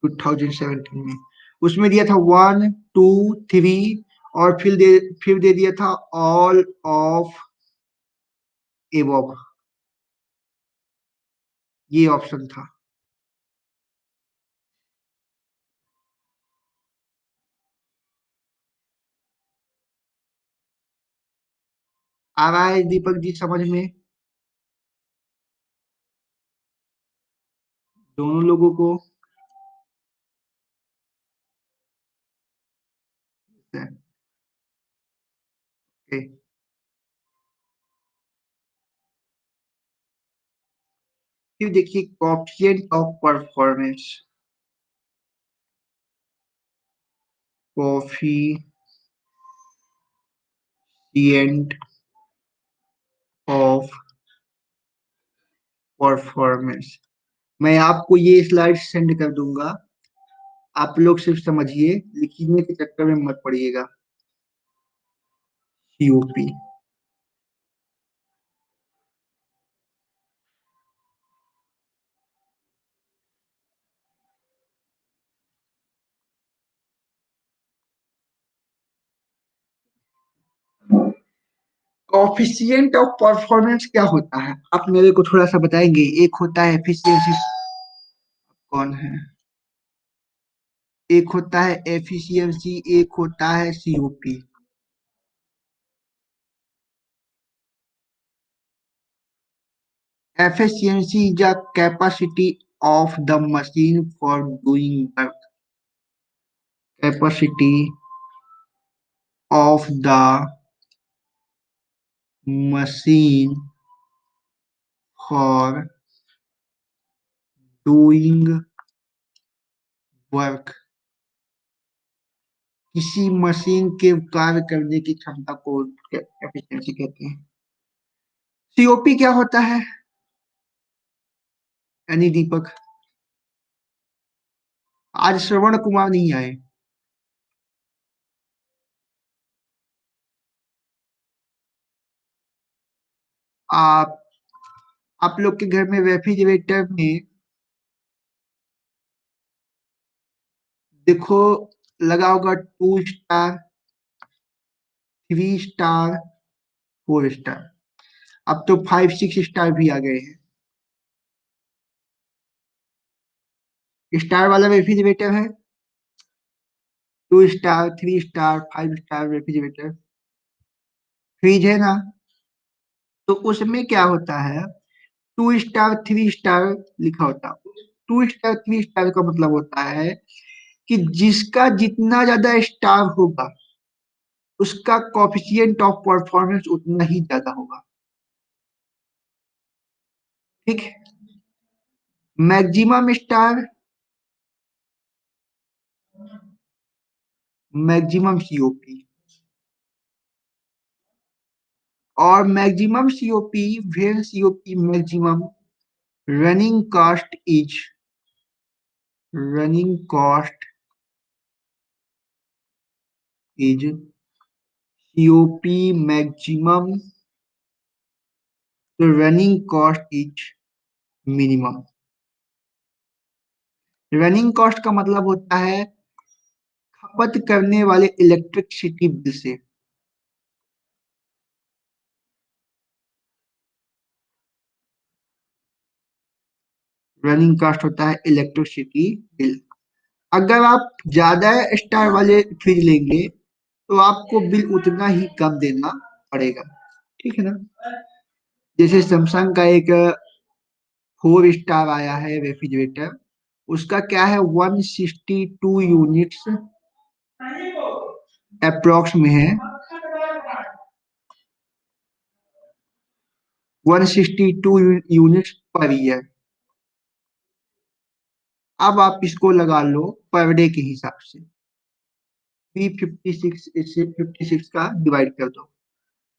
2017 में, उसमें दिया था 1 2 3 और फिर दे दिया था ऑल ऑफ एबव, ये ऑप्शन था। आ रहा है दीपक जी समझ में, दोनों लोगों को? फिर देखिए coefficient of performance, coefficient of performance. मैं आपको ये स्लाइड सेंड कर दूंगा, आप लोग सिर्फ समझिए, लिखने के चक्कर में मत पड़िएगा। सीओपी, कोएफिशिएंट ऑफ परफॉर्मेंस क्या होता है, आप मेरे को थोड़ा सा बताएंगे। एक होता है एफिशिएंसी, कौन है, एक होता है एफिशिएंसी, एक होता है COP. Efficiency is the capacity of the machine for doing work. Capacity of the machine for doing work. किसी मशीन के कार्य करने की क्षमता को एफिशिएंसी कहते हैं। सीओपी क्या होता है, यानी दीपक, आज श्रवण कुमार नहीं आए। आप आप लोग के घर में रेफ्रिजरेटर में देखो लगा होगा 2 स्टार, 3 स्टार, 4 स्टार, अब तो 5 6 स्टार भी आ गए हैं। स्टार वाला रेफ्रिजरेटर है, 2 star, 3 star, 5 star refrigerator, fridge है ना। तो उसमें क्या होता है, 2 स्टार 3 स्टार लिखा होता है। 2 स्टार 3 स्टार का मतलब होता है कि जिसका जितना ज्यादा स्टार होगा उसका कॉफिशिएंट ऑफ परफॉर्मेंस उतना ही ज्यादा होगा। ठीक है। मैक्सिमम स्टार, मैक्सिमम सीओपी, और maximum COP when COP maximum, running cost is, running cost is COP maximum, तो running cost is minimum. Running cost का मतलब होता है खपत करने वाले इलेक्ट्रिसिटी बिल से। रनिंग कॉस्ट होता है इलेक्ट्रिसिटी बिल। अगर आप ज्यादा स्टार वाले फ्रिज लेंगे तो आपको बिल उतना ही कम देना पड़ेगा। ठीक है ना। जैसे सैमसंग का एक 4 स्टार आया है रेफ्रिजरेटर, उसका क्या है 162 यूनिट्स अप्रोक्स में है, 162 यूनिट्स पर ईयर। अब आप इसको लगा लो पर डे के हिसाब से, 356 इससे 56 का डिवाइड कर दो।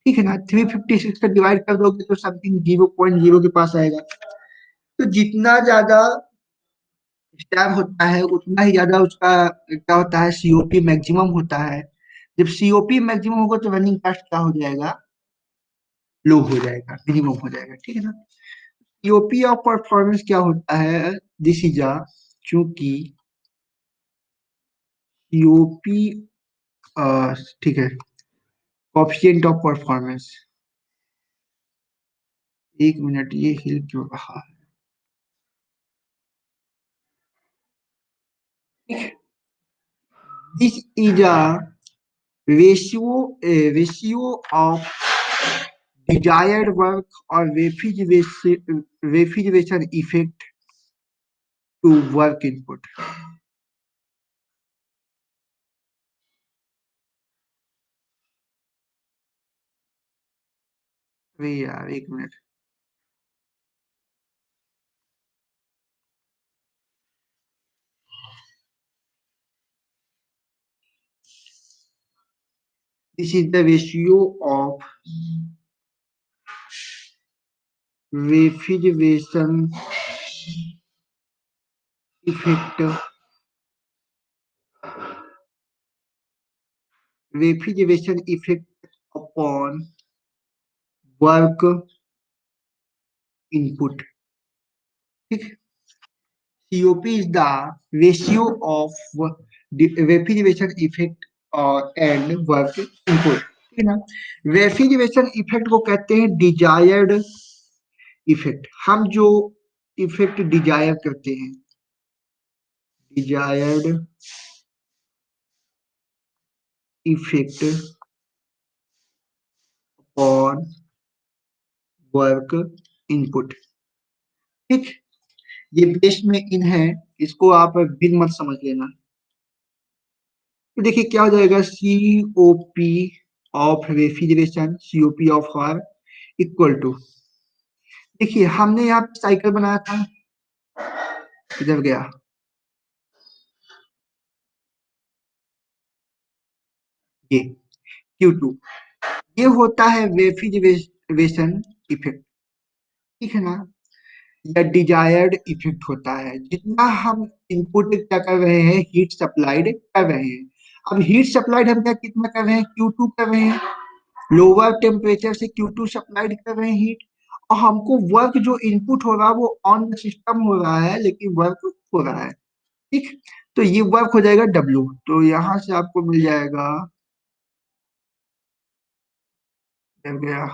ठीक है ना, 356 का डिवाइड कर दोगे तो समथिंग 0.0 के पास आएगा। तो जितना ज्यादा स्टार होता है उतना ही ज्यादा उसका क्या होता है, सीओपी मैक्सिमम होता है। जब सीओपी मैक्सिमम होगा तो रनिंग कॉस्ट क्या हो जाएगा, लो हो जाएगा, मिनिमम हो जाएगा। ठीक है ना। सीओपी ऑफ परफॉर्मेंस क्या होता है, दिस इज अ, चूंकि सीओपी, ठीक है, कोएफिशिएंट ऑफ परफॉर्मेंस, एक मिनट ये हिल क्यों रहा है, this is a ratio of desired work or refrigeration effect to work input। अरे यार एक minute, This is the ratio of refrigeration effect, refrigeration effect upon work input. ठीक, COP is the ratio of the refrigeration effect and work input. ठीक है ना, refrigeration effect को कहते हैं डिजायर्ड इफेक्ट। हम जो इफेक्ट डिजायर करते हैं, desired effect on work input. ठीक, ये बेस में इन है, इसको आप बिन मत समझ लेना। तो देखिए क्या हो जाएगा, COP of refrigeration, COP of R equal to, देखिए हमने यहाँ पे साइकिल बनाया था, इधर गया, ये Q2, ये होता है रेफ्रिजरेशन इफेक्ट। ठीक है ना, या डिजायर्ड इफेक्ट होता है, जितना हम इनपुट क्या कर रहे हैं, हीट सप्लाइड कर रहे हैं। अब हीट सप्लाइड हम क्या कितना कर रहे हैं, Q2 कर रहे हैं, लोअर टेम्परेचर से Q2 सप्लाइड कर रहे हैं हीट, और हमको वर्क जो इनपुट हो रहा है वो ऑन द सिस्टम हो रहा है, लेकिन वर्क हो रहा है। ठीक, तो ये वर्क हो जाएगा W, तो यहां से आपको मिल जाएगा, मिल गया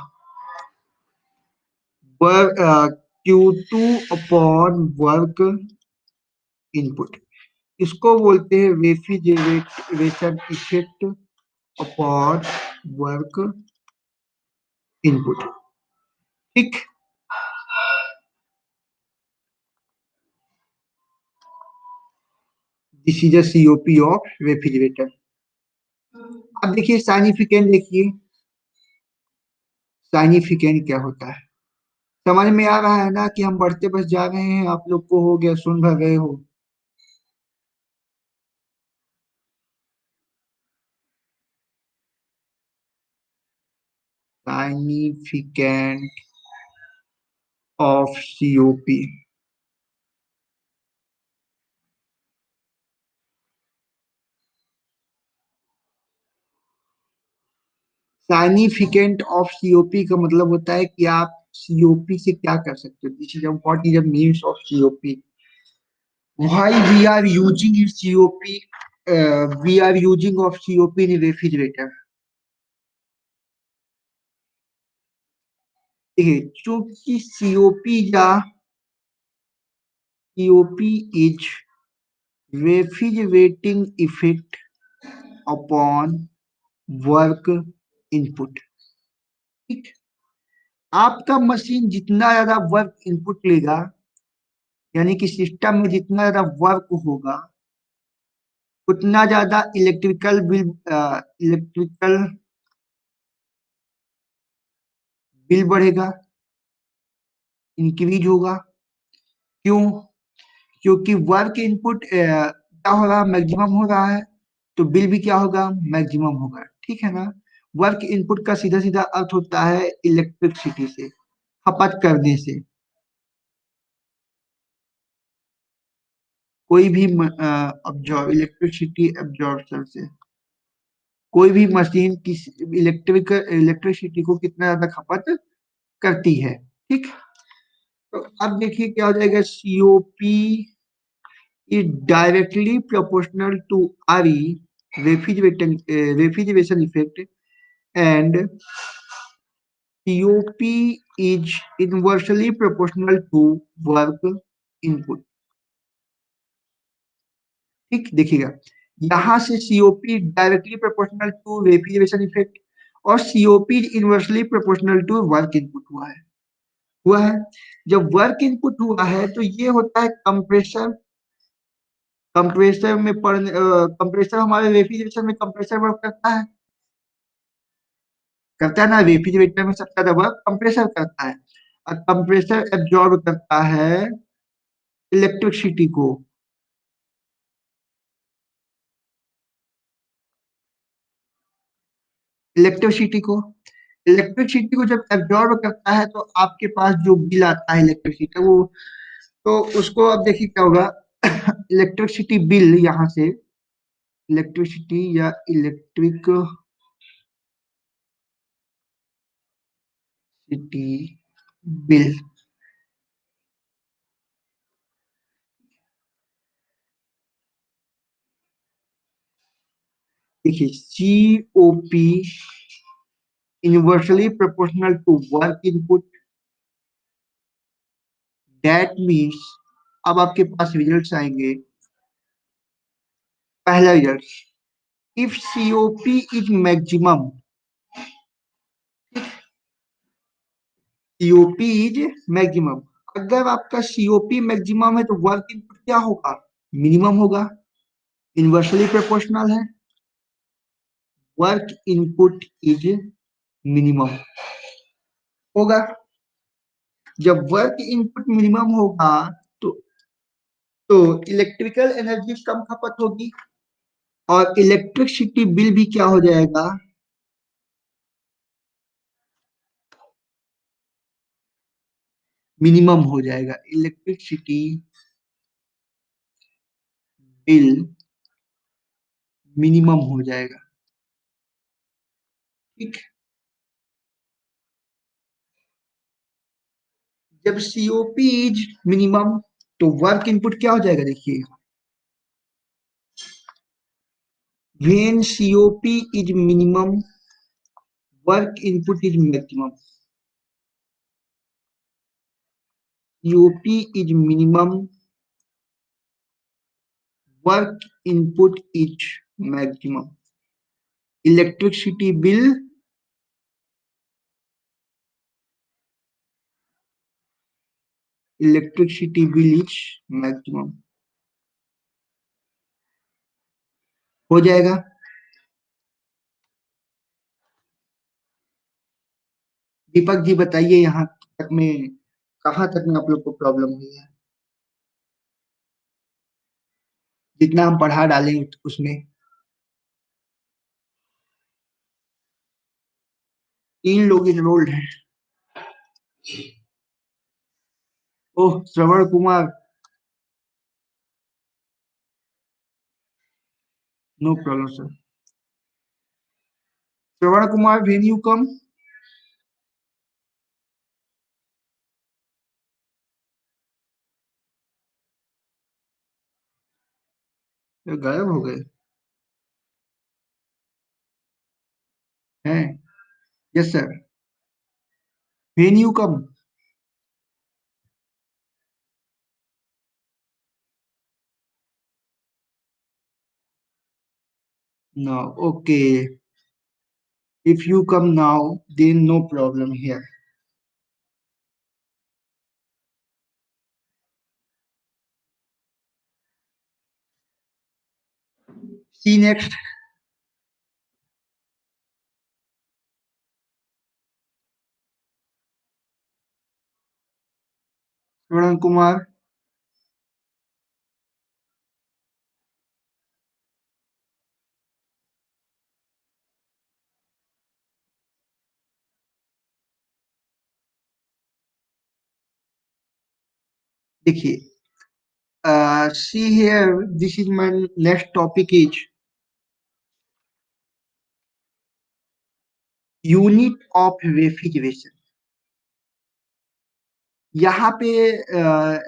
work Q2 upon work input, इसको बोलते हैं refrigeration effect upon work input. ठीक, this is a COP of refrigerator. अब देखिए साइनिफिकेंट, देखिए साइनिफिकेंट क्या होता है, समझ में आ रहा है ना कि हम बढ़ते बस जा रहे हैं, आप लोग को हो गया, सुन भर गए हो। साइनिफिकेंट ऑफ सीओपी, साइनिफिकेंट ऑफ सीओपी का मतलब होता है कि आप सीओपी से क्या कर सकते हो, this is what is the means of COP, why we are using in COP, we are using of COP in refrigerator। देखिए चूंकि COP is refrigerating effect upon work input। ठीक, आपका मशीन जितना ज्यादा वर्क इनपुट लेगा, यानी कि system में जितना ज्यादा वर्क होगा, उतना ज्यादा इलेक्ट्रिकल बिल बढ़ेगा, इंक्रीज होगा। क्यों, क्योंकि वर्क इनपुट क्या हो रहा है, मैक्सिमम हो रहा है, तो बिल भी क्या होगा, मैक्सिमम होगा। ठीक है ना, वर्क इनपुट का सीधा सीधा अर्थ होता है इलेक्ट्रिसिटी से, खपत करने से। कोई भी अब्जॉर्ब इलेक्ट्रिसिटी एब्जॉर्प्शन से, कोई भी मशीन किस इलेक्ट्रिसिटी को कितना ज्यादा खपत करती है। ठीक, तो अब देखिए क्या हो जाएगा, COP is directly proportional to RE, refrigeration effect, and COP is inversely proportional to work input। ठीक, देखिएगा यहां से COP directly proportional to refrigeration effect, और COP inversely proportional to work input हुआ है। जब वर्क इनपुट हुआ है तो ये होता है कंप्रेसर, कंप्रेसर हमारे रेफ्रिजरेशन में कंप्रेसर वर्क करता है ना, रेफ्रिजरेटर में सबसे ज्यादा वर्क कंप्रेसर करता है, और कंप्रेसर एब्जॉर्ब करता है इलेक्ट्रिसिटी को। इलेक्ट्रिसिटी को। इलेक्ट्रिसिटी को जब एब्जॉर्ब करता है तो आपके पास जो बिल आता है इलेक्ट्रिसिटी वो, तो उसको अब देखिए क्या होगा। इलेक्ट्रिसिटी बिल यहाँ से, इलेक्ट्रिसिटी या इलेक्ट्रिक सिटी बिल, देखिए COP inversely proportional to work input, that means, अब आपके पास रिजल्ट्स आएंगे। पहला result, if COP is maximum, COP is maximum, अगर आपका COP मैक्सिमम है तो वर्क इनपुट क्या होगा, मिनिमम होगा, इनवर्सली प्रोपोर्शनल है, वर्क इनपुट इज मिनिमम होगा। जब वर्क इनपुट मिनिमम होगा तो तो इलेक्ट्रिकल एनर्जी कम खपत होगी और इलेक्ट्रिसिटी बिल भी क्या हो जाएगा, मिनिमम हो जाएगा। इलेक्ट्रिसिटी बिल मिनिमम हो जाएगा। ठीक, जब COP इज मिनिमम तो वर्क इनपुट क्या हो जाएगा, देखिए, when COP is minimum work input is maximum, COP is minimum work input is maximum, electricity bill, electricity bill is maximum हो जाएगा। दीपक जी बताइए, यहाँ तक में कहाँ तक में आप लोग को प्रॉब्लम हुई है, जितना हम पढ़ा डालें उसमें। 3 लोग इनरोल्ड हैं। Oh, Shravan Kumar, no problem sir. Shravan Kumar, when you come, गायब हो गए हैं। Yes sir, when you come. No, okay, if you come now then no problem here. See next. Shravan Kumar, देखिए, see here, this is my next topic is unit of refrigeration। यहाँ पे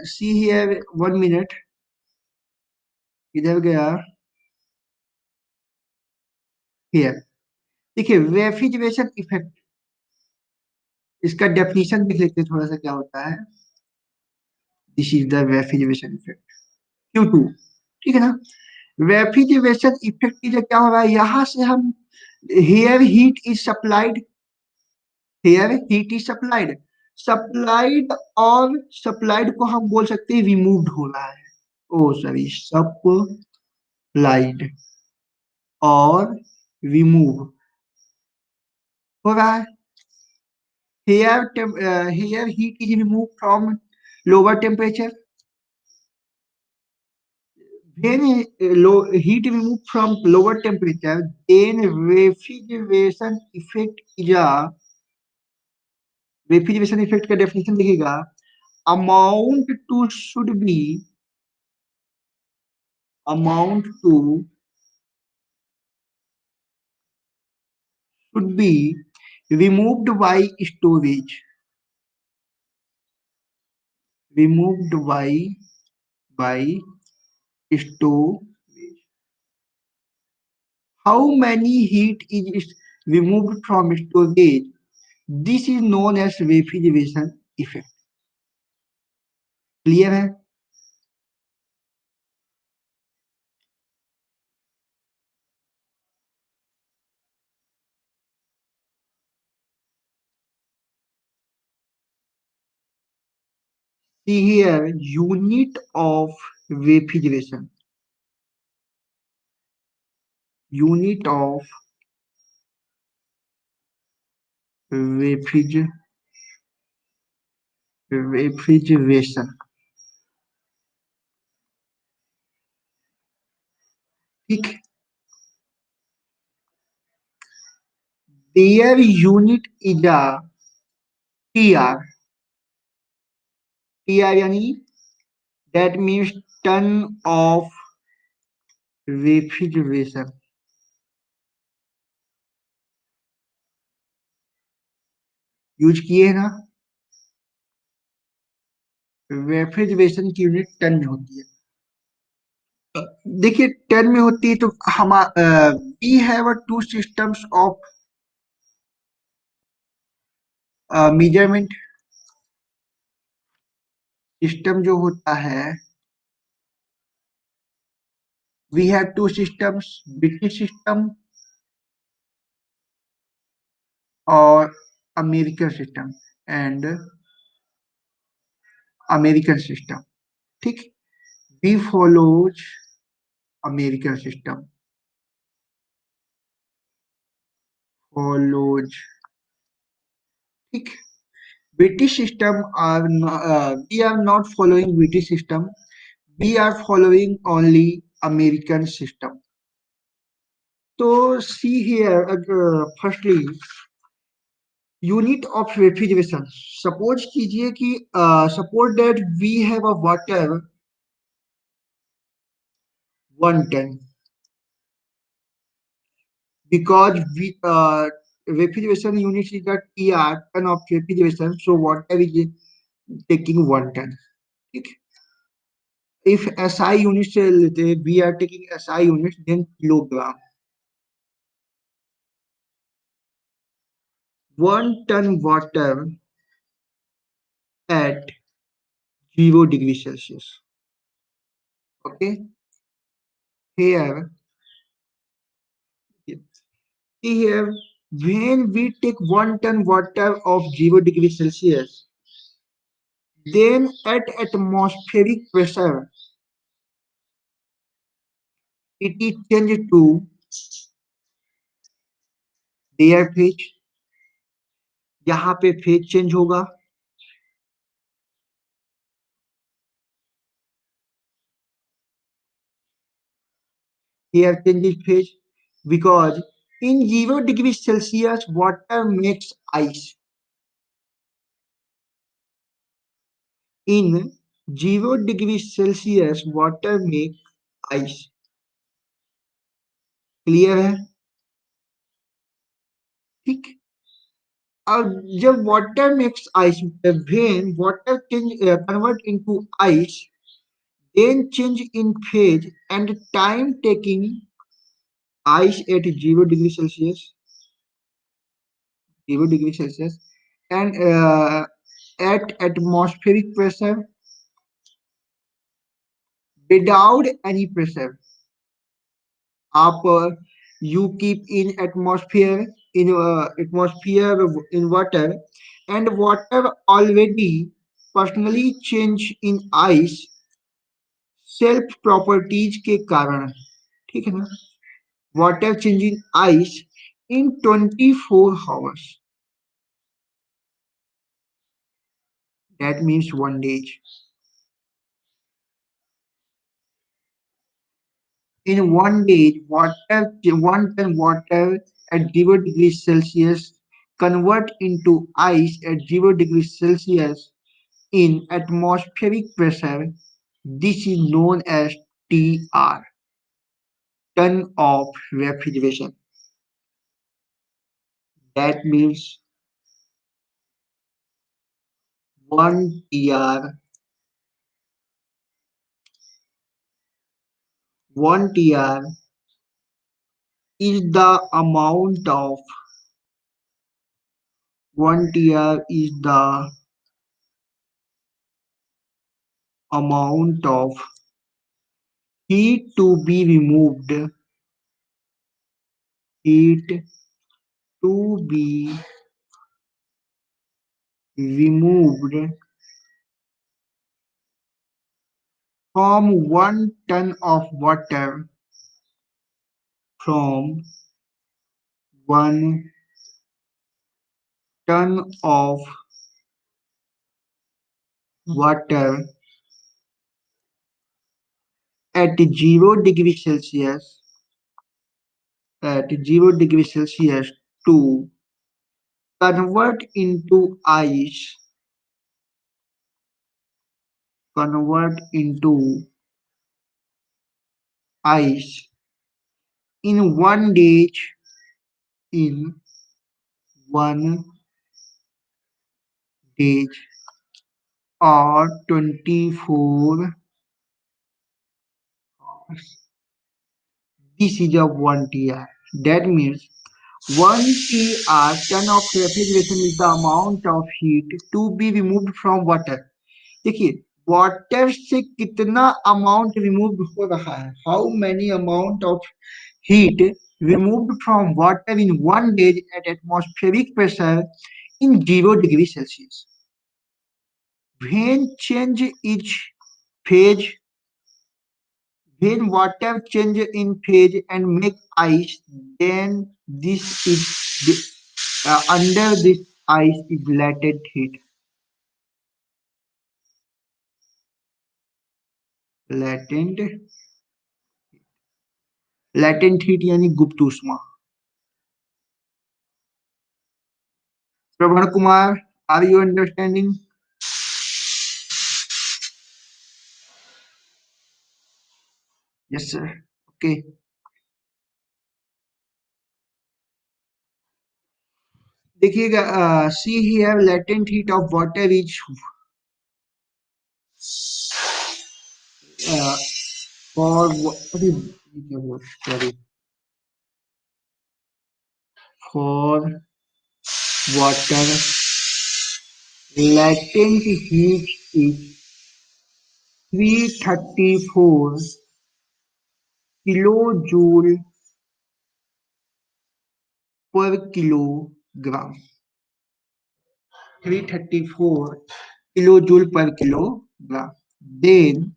see here, 1 minute, इधर गया, here, देखिए refrigeration effect, इसका definition देख लेते हैं थोड़ा सा क्या होता है। This is the refrigeration effect, Q2, ठीक है ना। रेफ्रिजरेशन इफेक्ट की क्या हो रहा है, यहाँ से हम, here heat is supplied, here heat is supplied, supplied, और सप्लाइड को हम बोल सकते हैं रिमूव्ड हो रहा है। ओ सॉरी, सप्लाइड और रिमूव हो रहा है। Here heat is remove from lower temperature, When low heat removed from lower temperature, then refrigeration effect is a refrigeration effect का definition लिखेगा amount to should be amount to should be removed by storage removed by storage. How many heat is removed from storage? This is known as refrigeration effect. Clear है? See here, unit of refrigeration. Unit of refrigeration. ठीक. Their unit is a TR. TR यानी that means ton of refrigeration. Use किए है ना. Refrigeration की unit ton में होती है. देखिए टन में होती है तो हम we have two systems of measurement. System जो होता है we have two systems British system और American system and American system. ठीक. We follows American system follows. ठीक. British system are we are not following British system. We are following only American system. So see here, firstly, unit of refrigeration. Suppose कीजिए कि suppose that we have a water 1 ton because we refrigeration unit is a TR ton of refrigeration. So water is taking 1 ton. ठीक. If SI units से लेते हैं, we are taking SI units then kilogram. 1 ton water at 0 degree Celsius. Okay, here, see here, when we take 1 ton water of 0 degree Celsius, then at atmospheric pressure, it is changed to air phase. यहाँ पे phase change होगा. Here changes phase because in 0 degree Celsius, water makes ice. In 0 degree Celsius, water makes ice. Clear है. ठीक. और जब water makes ice when water change convert into ice then change in phase and time taking ice at 0 degree Celsius and at atmospheric pressure without any pressure. आप you keep in atmosphere in water and water already personally change in ice self properties के कारण. ठीक है ना. Water changing ice in 24 hours. That means 1 day. In 1 day, 1 ton water at 0 degrees Celsius convert into ice at 0 degrees Celsius in atmospheric pressure. This is known as TR, ton of refrigeration. That means 1 TR, 1 TR is the amount of 1 TR is the amount of heat to be removed, heat to be removed from 1 ton of water, from 1 ton of water at 0 degree Celsius, at 0 degree Celsius to convert into ice, convert into ice in 1 day, in 1 day or 24 hours. This is a 1 TR. That means 1 TR, ton of refrigeration, is the amount of heat to be removed from water. देखिए water से कितना amount remove हो रहा है, how many amount of heat removed from water in 1 day at atmospheric pressure in 0 degree Celsius. When change each phase, when water change in phase and make ice, then this is under this ice is latent heat. Latent, latent heat यानी गुप्त ऊष्मा. Prabhan Kumar, are you understanding? Yes, sir. Okay. देखिएगा, see here, latent heat of water is uh, for what is sorry, for water, latent heat is 334 kilojoule per kilogram. 334 kilojoule per kilogram. Then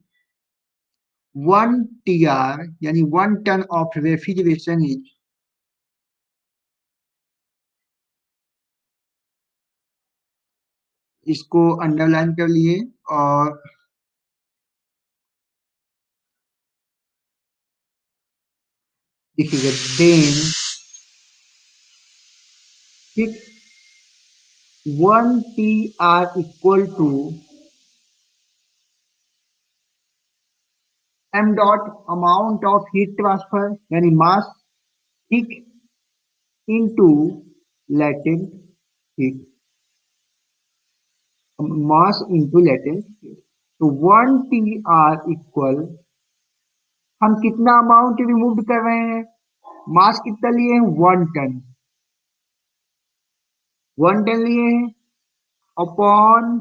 1 TR यानी 1 ton of refrigeration is, इसको underline कर लिए और देखिएगा then, ठीक, 1 TR equal to m dot amount of heat transfer यानी mass, ठीक, into latent heat, mass into latent heat. तो 1 TR इक्वल, हम कितना अमाउंट रिमूव कर रहे हैं, मास कितना लिए हैं, 1 टन, 1 टन लिए हैं अपॉन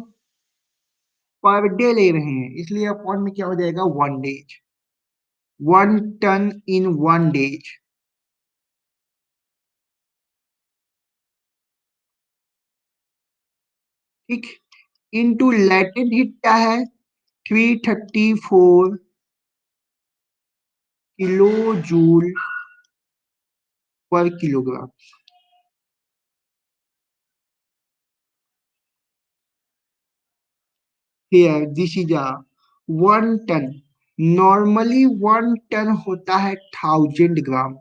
पर डे ले रहे हैं, इसलिए अपॉन में क्या हो जाएगा 1 डे, 1 टन इन 1 डे, ठीक, इनटू लेटेंट हीट क्या है, 334 kilo joule per kilogram. Here this is a 1 ton, normally 1 ton होता है 1000 ग्राम।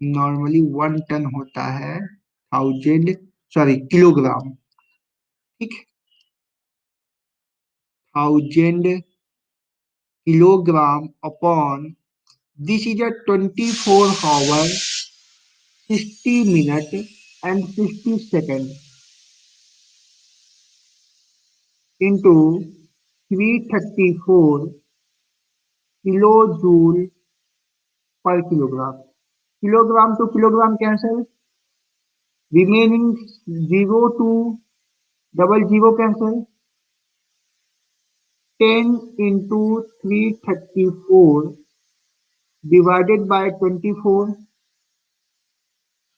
नॉर्मली 1 टन होता है 1000 किलोग्राम। ठीक, 1000 kilogram upon this is a 24 hour 60 minute and 60 second into 334 kilo joule per kilogram. Kilogram to kilogram cancel, remaining zero two double zero cancel, 10 into 334 divided by 24।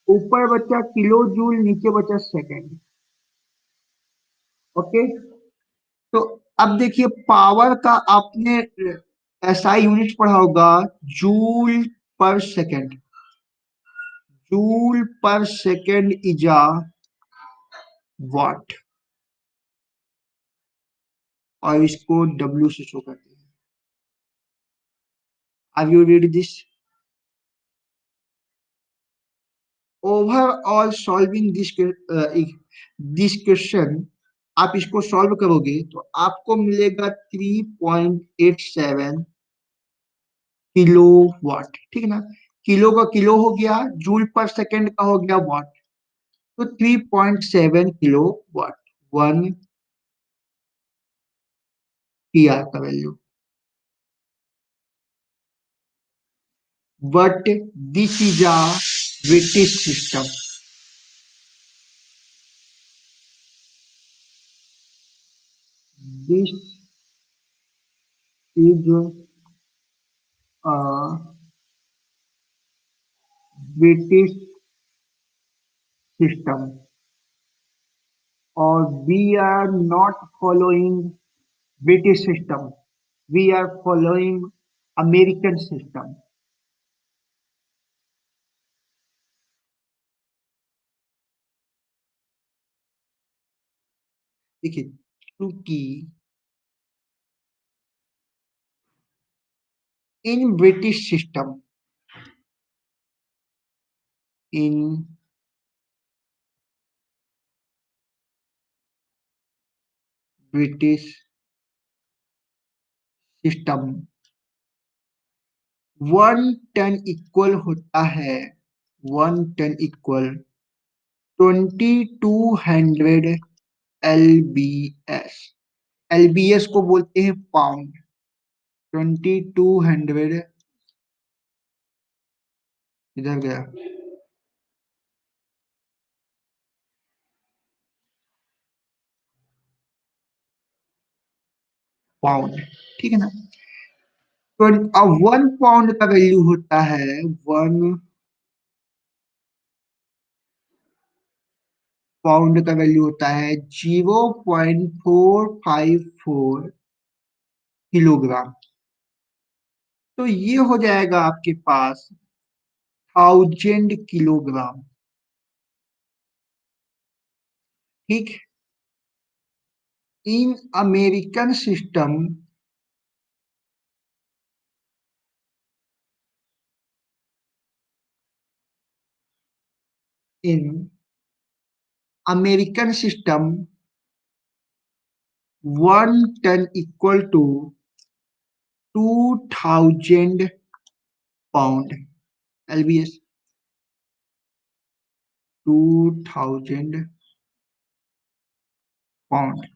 ऊपर बचा kilo joule, नीचे बचा second. Okay, तो अब देखिए power का आपने SI unit पढ़ा होगा, joule per second. Joule per second is a watt, और इसको डब्ल्यू से शो करते हैं। Are you read this? Overall solving this question, आप इसको सॉल्व करोगे तो आपको मिलेगा 3.87 किलो वाट। ठीक है ना, किलो का किलो हो गया, जूल पर सेकेंड का हो गया वाट, तो 3.7 किलो वाट, 1 टी आर का value. But this is a British system. This is a British system और we are not following British system, we are following American system. देखिए, क्योंकि in British system, in British system 1 ton equal होता है, 1 ton equal 2200 LBS। LBS को बोलते हैं pound. 2200, इधर गया, पाउंड। ठीक है ना, तो अब 1 पाउंड का वैल्यू होता है, 1 पाउंड का वैल्यू होता है 0.454 किलोग्राम। तो ये हो जाएगा आपके पास 1000 किलोग्राम। ठीक, in American system, in American system 1 ton equal to 2000 pound LBS. 2000 pound,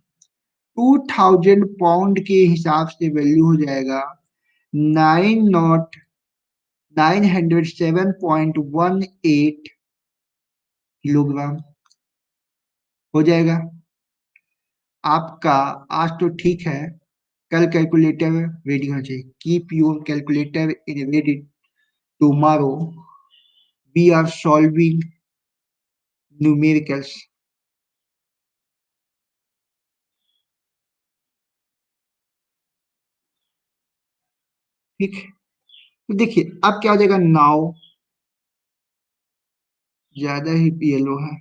2000 pound के हिसाब से वैल्यू हो जाएगा 907.18 किलोग्राम हो जाएगा आपका। आज तो ठीक है, कल कैलकुलेटर रेडी होना चाहिए। Keep your calculator in ready, tomorrow we are solving numericals. ठीक, तो देखिए अब क्या हो जाएगा, नाउ ज्यादा ही पीएलओ है।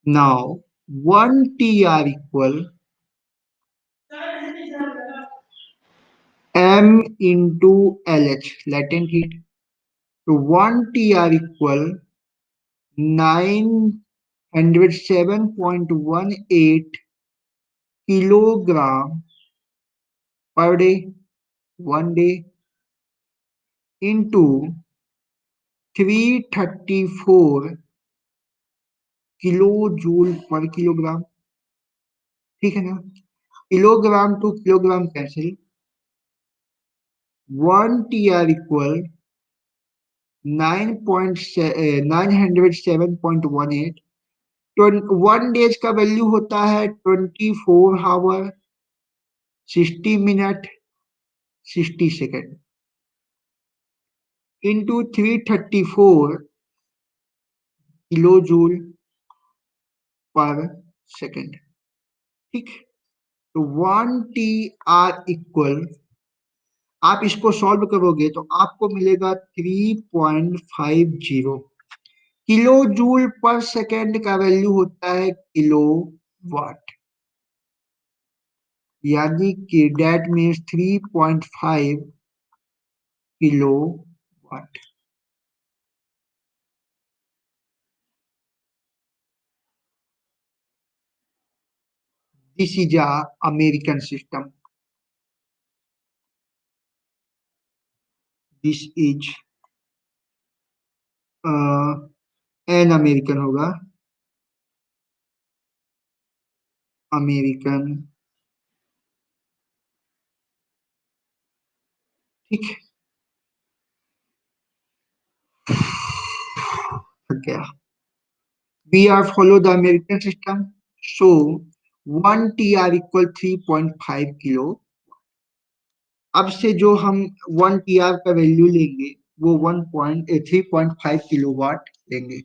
Now 1 TR equal M into LH, latent heat. So 1 TR equal 907.18 kilogram per day, 1 day, into 334 kilojoule per kilogram. ठीक है ना? Kilogram to kilogram cancel. 1 TR equal 907.18. 1 days का वैल्यू होता है 24 hour 60 minute 60 second into 334 kilo joule per second. ठीक. तो 1 TR equal, आप इसको सॉल्व करोगे तो आपको मिलेगा 3.50. किलो जूल पर सेकेंड का वैल्यू होता है किलो वाट, यानी कि that means 3.5 kilo watt. This is a American system. This is an American होगा. अमेरिकन. ठीक है. थक गया. We are follow the American system. So 1 TR equal 3.5 kilo. अब से जो हम 1 TR का वैल्यू लेंगे वो 3.5 किलो वाट लेंगे.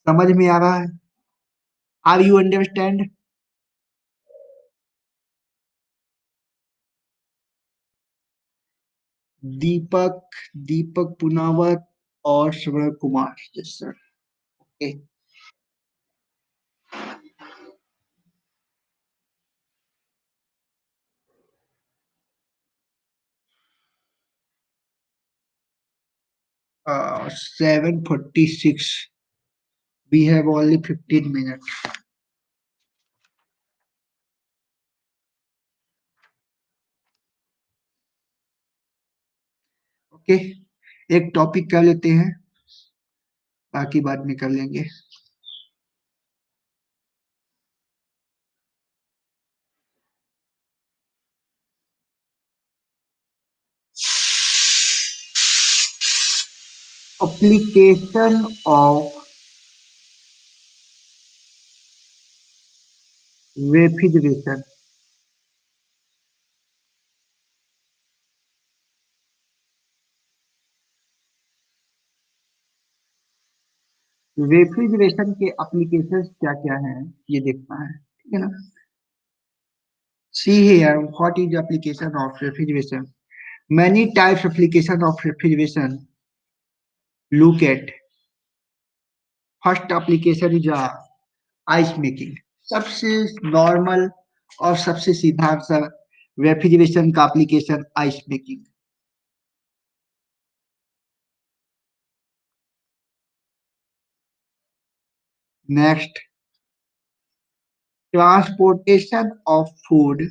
समझ में आ रहा है? Are you understand? Deepak, Deepak Punawat और Shravan Kumar. Yes sir. Okay. 7:46. We have only 15 minutes. Okay. एक टॉपिक कर लेते हैं, बाकी बाद में कर लेंगे. Application of refrigeration. रेफ्रिजरेशन के एप्लीकेशंस क्या क्या हैं ये देखना है. ठीक है ना? See here what is the application of refrigeration. Many types of application of refrigeration. Look at first application is ice making. सबसे नॉर्मल और सबसे सीधा सा रेफ्रिजरेशन का application ice making. Next, transportation of food.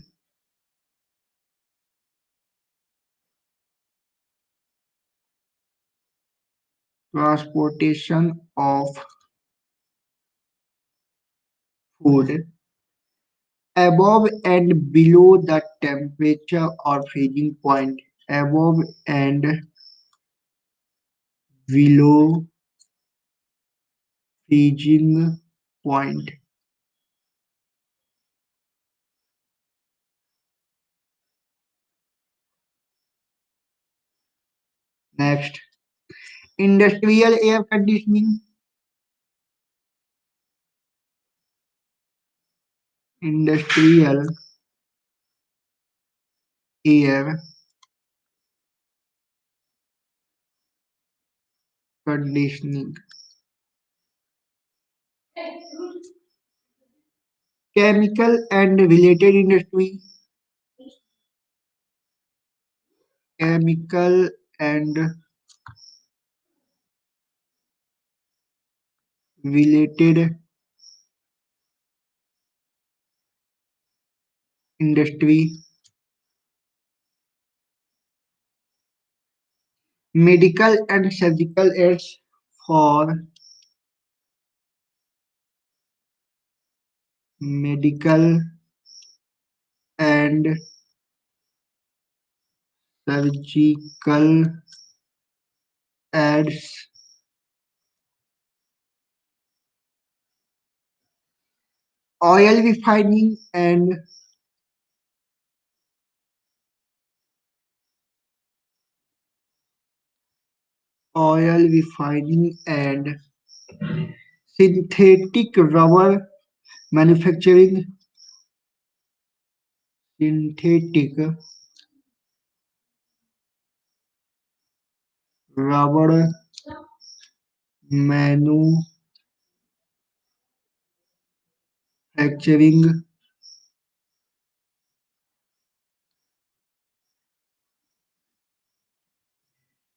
Transportation of food above and below the temperature or freezing point. Above and below freezing point. Next, industrial air conditioning. Industrial air conditioning. chemical and related industry, chemical and related industry, medical and surgical aids for medical and surgical aids, oil refining and oil refining and synthetic rubber manufacturing, synthetic rubber manufacturing,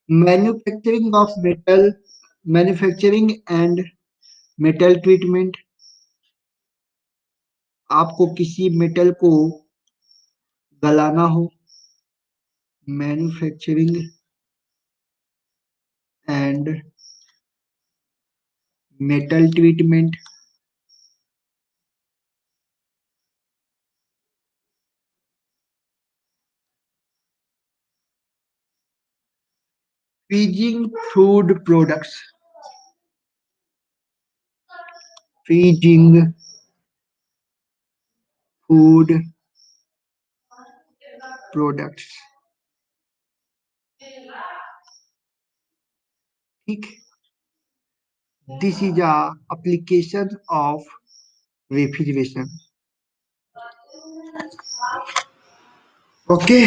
manufacturing of metal, manufacturing and metal treatment, आपको किसी metal को गलाना हो, manufacturing and metal treatment, freezing food products, freezing food products, ठीक, this is a application of refrigeration, okay.